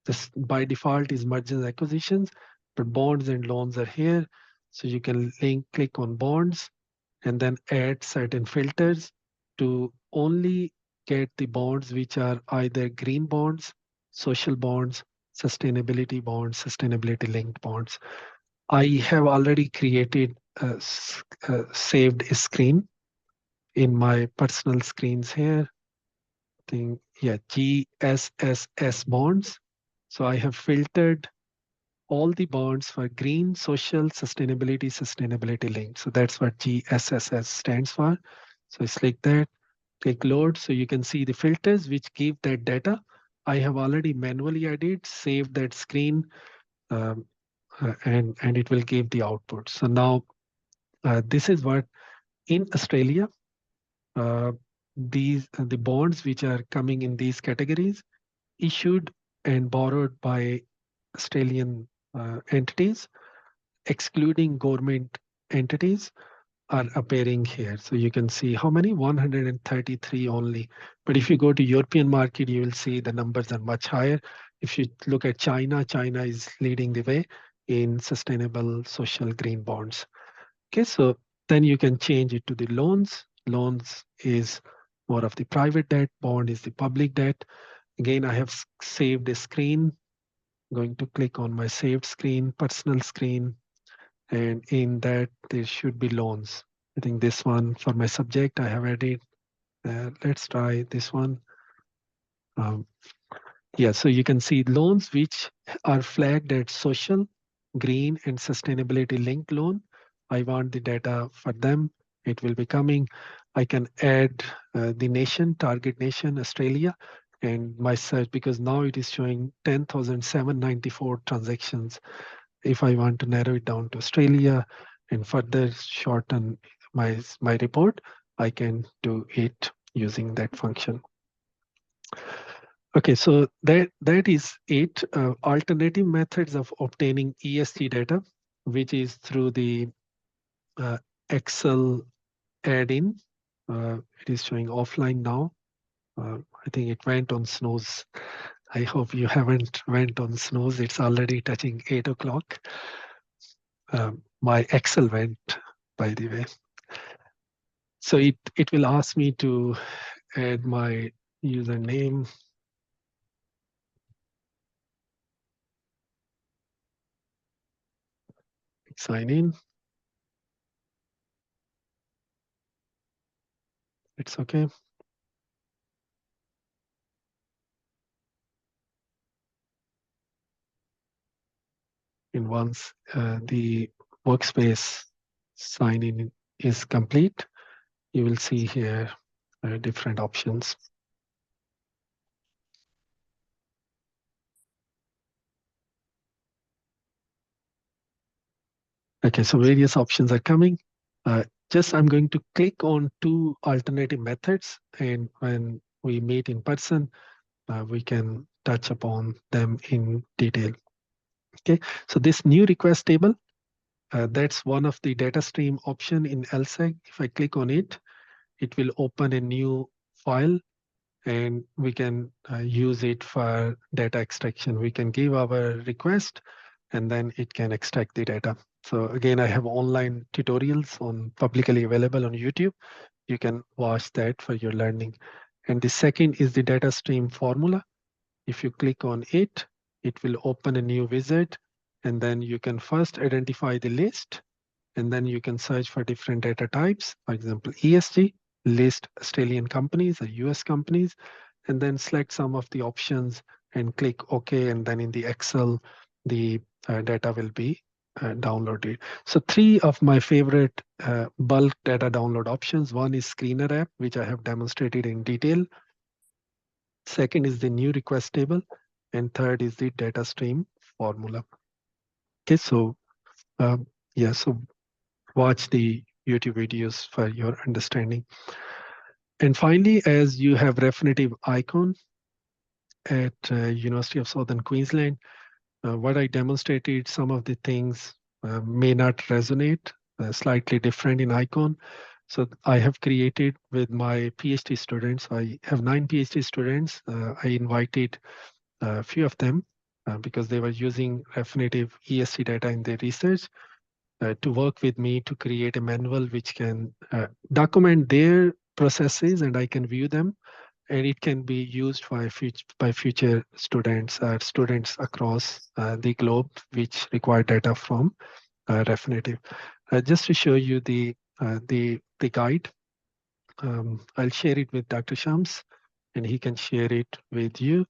this by default is mergers and acquisitions, but bonds and loans are here. So you can click on bonds and then add certain filters to only get the bonds which are either green bonds, social bonds, sustainability linked bonds. I have already created saved a screen in my personal screens here. I think, yeah, GSSS bonds. So I have filtered all the bonds for green, social, sustainability linked. So that's what GSSS stands for. So I click that, click load. So you can see the filters which give that data. I have already manually added, saved that screen, um, and it will give the output. So now this is what in Australia, the bonds which are coming in these categories issued and borrowed by Australian entities, excluding government entities, are appearing here. So you can see how many, 133 only. But if you go to European market, you will see the numbers are much higher. If you look at China, China is leading the way in sustainable social green bonds. Okay, so then you can change it to the loans. Loans is more of the private debt, bond is the public debt. Again, I have saved a screen. I'm going to click on my saved screen, personal screen, and in that there should be loans. I think this one for my subject I have added. Let's try this one. Um, yeah, so you can see loans which are flagged as social, green, and sustainability linked loan. I want the data for them. It will be coming. I can add the nation, target nation, Australia, and my search, because now it is showing 10,794 transactions. If I want to narrow it down to Australia and further shorten my report, I can do it using that function. Okay, so that is it. Alternative methods of obtaining ESG data, which is through the Excel add-in. It is showing offline now. I think it went on snooze. I hope you haven't went on snooze. It's already touching 8 o'clock. My Excel went, by the way. So it will ask me to add my username. Sign in. It's okay. And once the workspace sign in is complete, you will see here different options. Okay, so various options are coming. Just I'm going to click on 2 alternative methods, and when we meet in person, we can touch upon them in detail. Okay, so this new request table, that's one of the data stream option in LSEG. If I click on it, it will open a new file, and we can use it for data extraction. We can give our request, and then it can extract the data. So again, I have online tutorials on publicly available on YouTube. You can watch that for your learning. And the second is the data stream formula. If you click on it, it will open a new wizard, and then you can first identify the list, and then you can search for different data types. For example, ESG, list Australian companies or US companies, and then select some of the options and click OK. And then in the Excel, the data will be downloaded. So 3 of my favorite bulk data download options. One is Screener app, which I have demonstrated in detail. Second is the new request table. And third is the data stream formula. Okay, so yeah, so watch the YouTube videos for your understanding. And finally, as you have Refinitiv Eikon at University of Southern Queensland, what I demonstrated, some of the things may not resonate, slightly different in Eikon. So I have created with my PhD students, I have 9 PhD students. I invited a few of them because they were using Refinitiv ESG data in their research. To work with me to create a manual which can document their processes, and I can view them, and it can be used by future students or students across the globe which require data from Refinitiv. Just to show you the guide, I'll share it with Dr. Shams, and he can share it with you.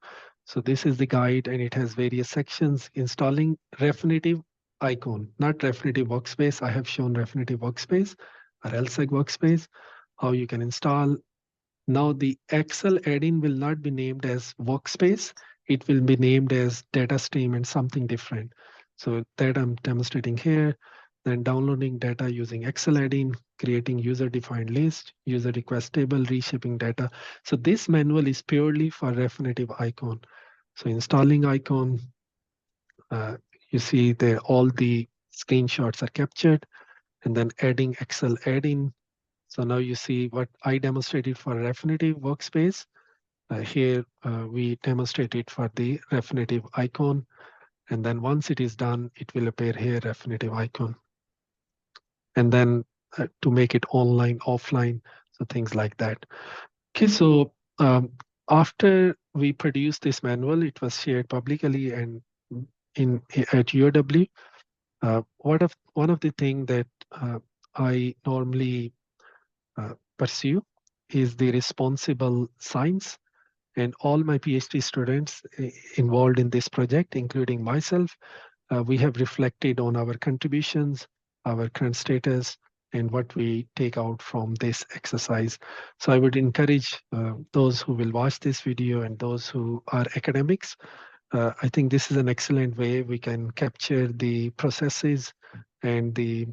So this is the guide, and it has various sections. Installing Refinitiv Eikon, not Refinitiv Workspace. I have shown Refinitiv Workspace or LSEG Workspace, how you can install Now the Excel add-in will not be named as Workspace. It will be named as data stream and something different. So that I'm demonstrating here. Then downloading data using Excel add-in, creating user-defined list, user request table, reshaping data. So this manual is purely for Refinitiv Eikon. So installing Icon, you see there all the screenshots are captured, and then adding Excel add-in. So now you see what I demonstrated for Refinitiv Workspace. Here we demonstrate it for the Refinitiv Eikon. And then once it is done, it will appear here, Refinitiv Eikon. And then to make it online, offline, so things like that. Okay, so after we produced this manual, it was shared publicly and at UW. One of the things that I normally pursue is the responsible science, and all my PhD students involved in this project, including myself, we have reflected on our contributions, our current status, and what we take out from this exercise. So I would encourage those who will watch this video and those who are academics. I think this is an excellent way we can capture the processes and the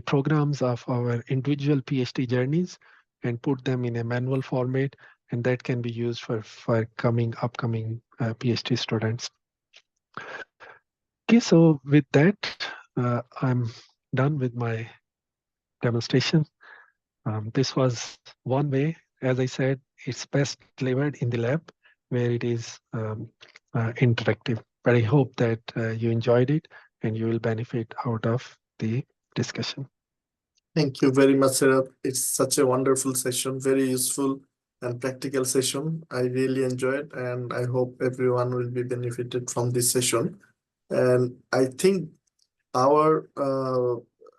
programs of our individual PhD journeys and put them in a manual format, and that can be used for upcoming PhD students. Okay, so with that, I'm done with my demonstration. This was one way. As I said, it's best delivered in the lab where it is interactive. But I hope that you enjoyed it and you will benefit out of the discussion. Thank you very much, Sarah. It's such a wonderful session, very useful and practical session. I really enjoyed, and I hope everyone will be benefited from this session. And I think our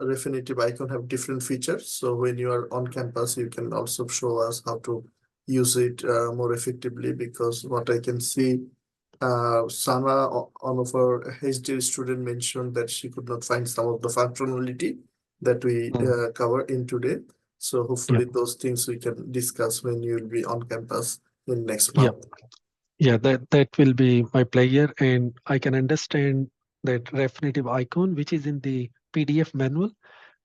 Refinitiv Eikon have different features. So when you are on campus, you can also show us how to use it more effectively, because what I can see, Sana, one of our HD student, mentioned that she could not find some of the functionality that we cover in today. So hopefully those things we can discuss when you will be on campus in next month. Yeah, that will be my pleasure, and I can understand that Refinitiv Eikon, which is in the PDF manual.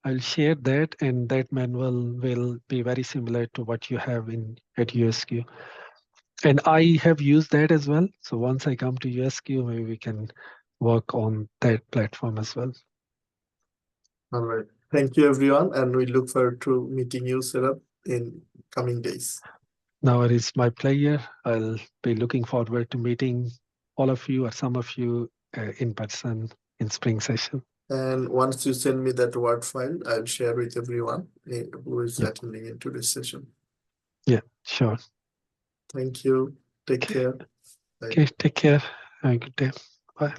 I'll share that, and that manual will be very similar to what you have at USQ. And I have used that as well. So once I come to USQ, maybe we can work on that platform as well. All right. Thank you, everyone. And we look forward to meeting you, Sarah, in coming days. Now it is my pleasure. I'll be looking forward to meeting all of you or some of you in person in spring session. And once you send me that Word file, I'll share with everyone who is attending into this session. Yeah, sure. Thank you. Take care. Bye. Okay, take care. Have a good day. Bye.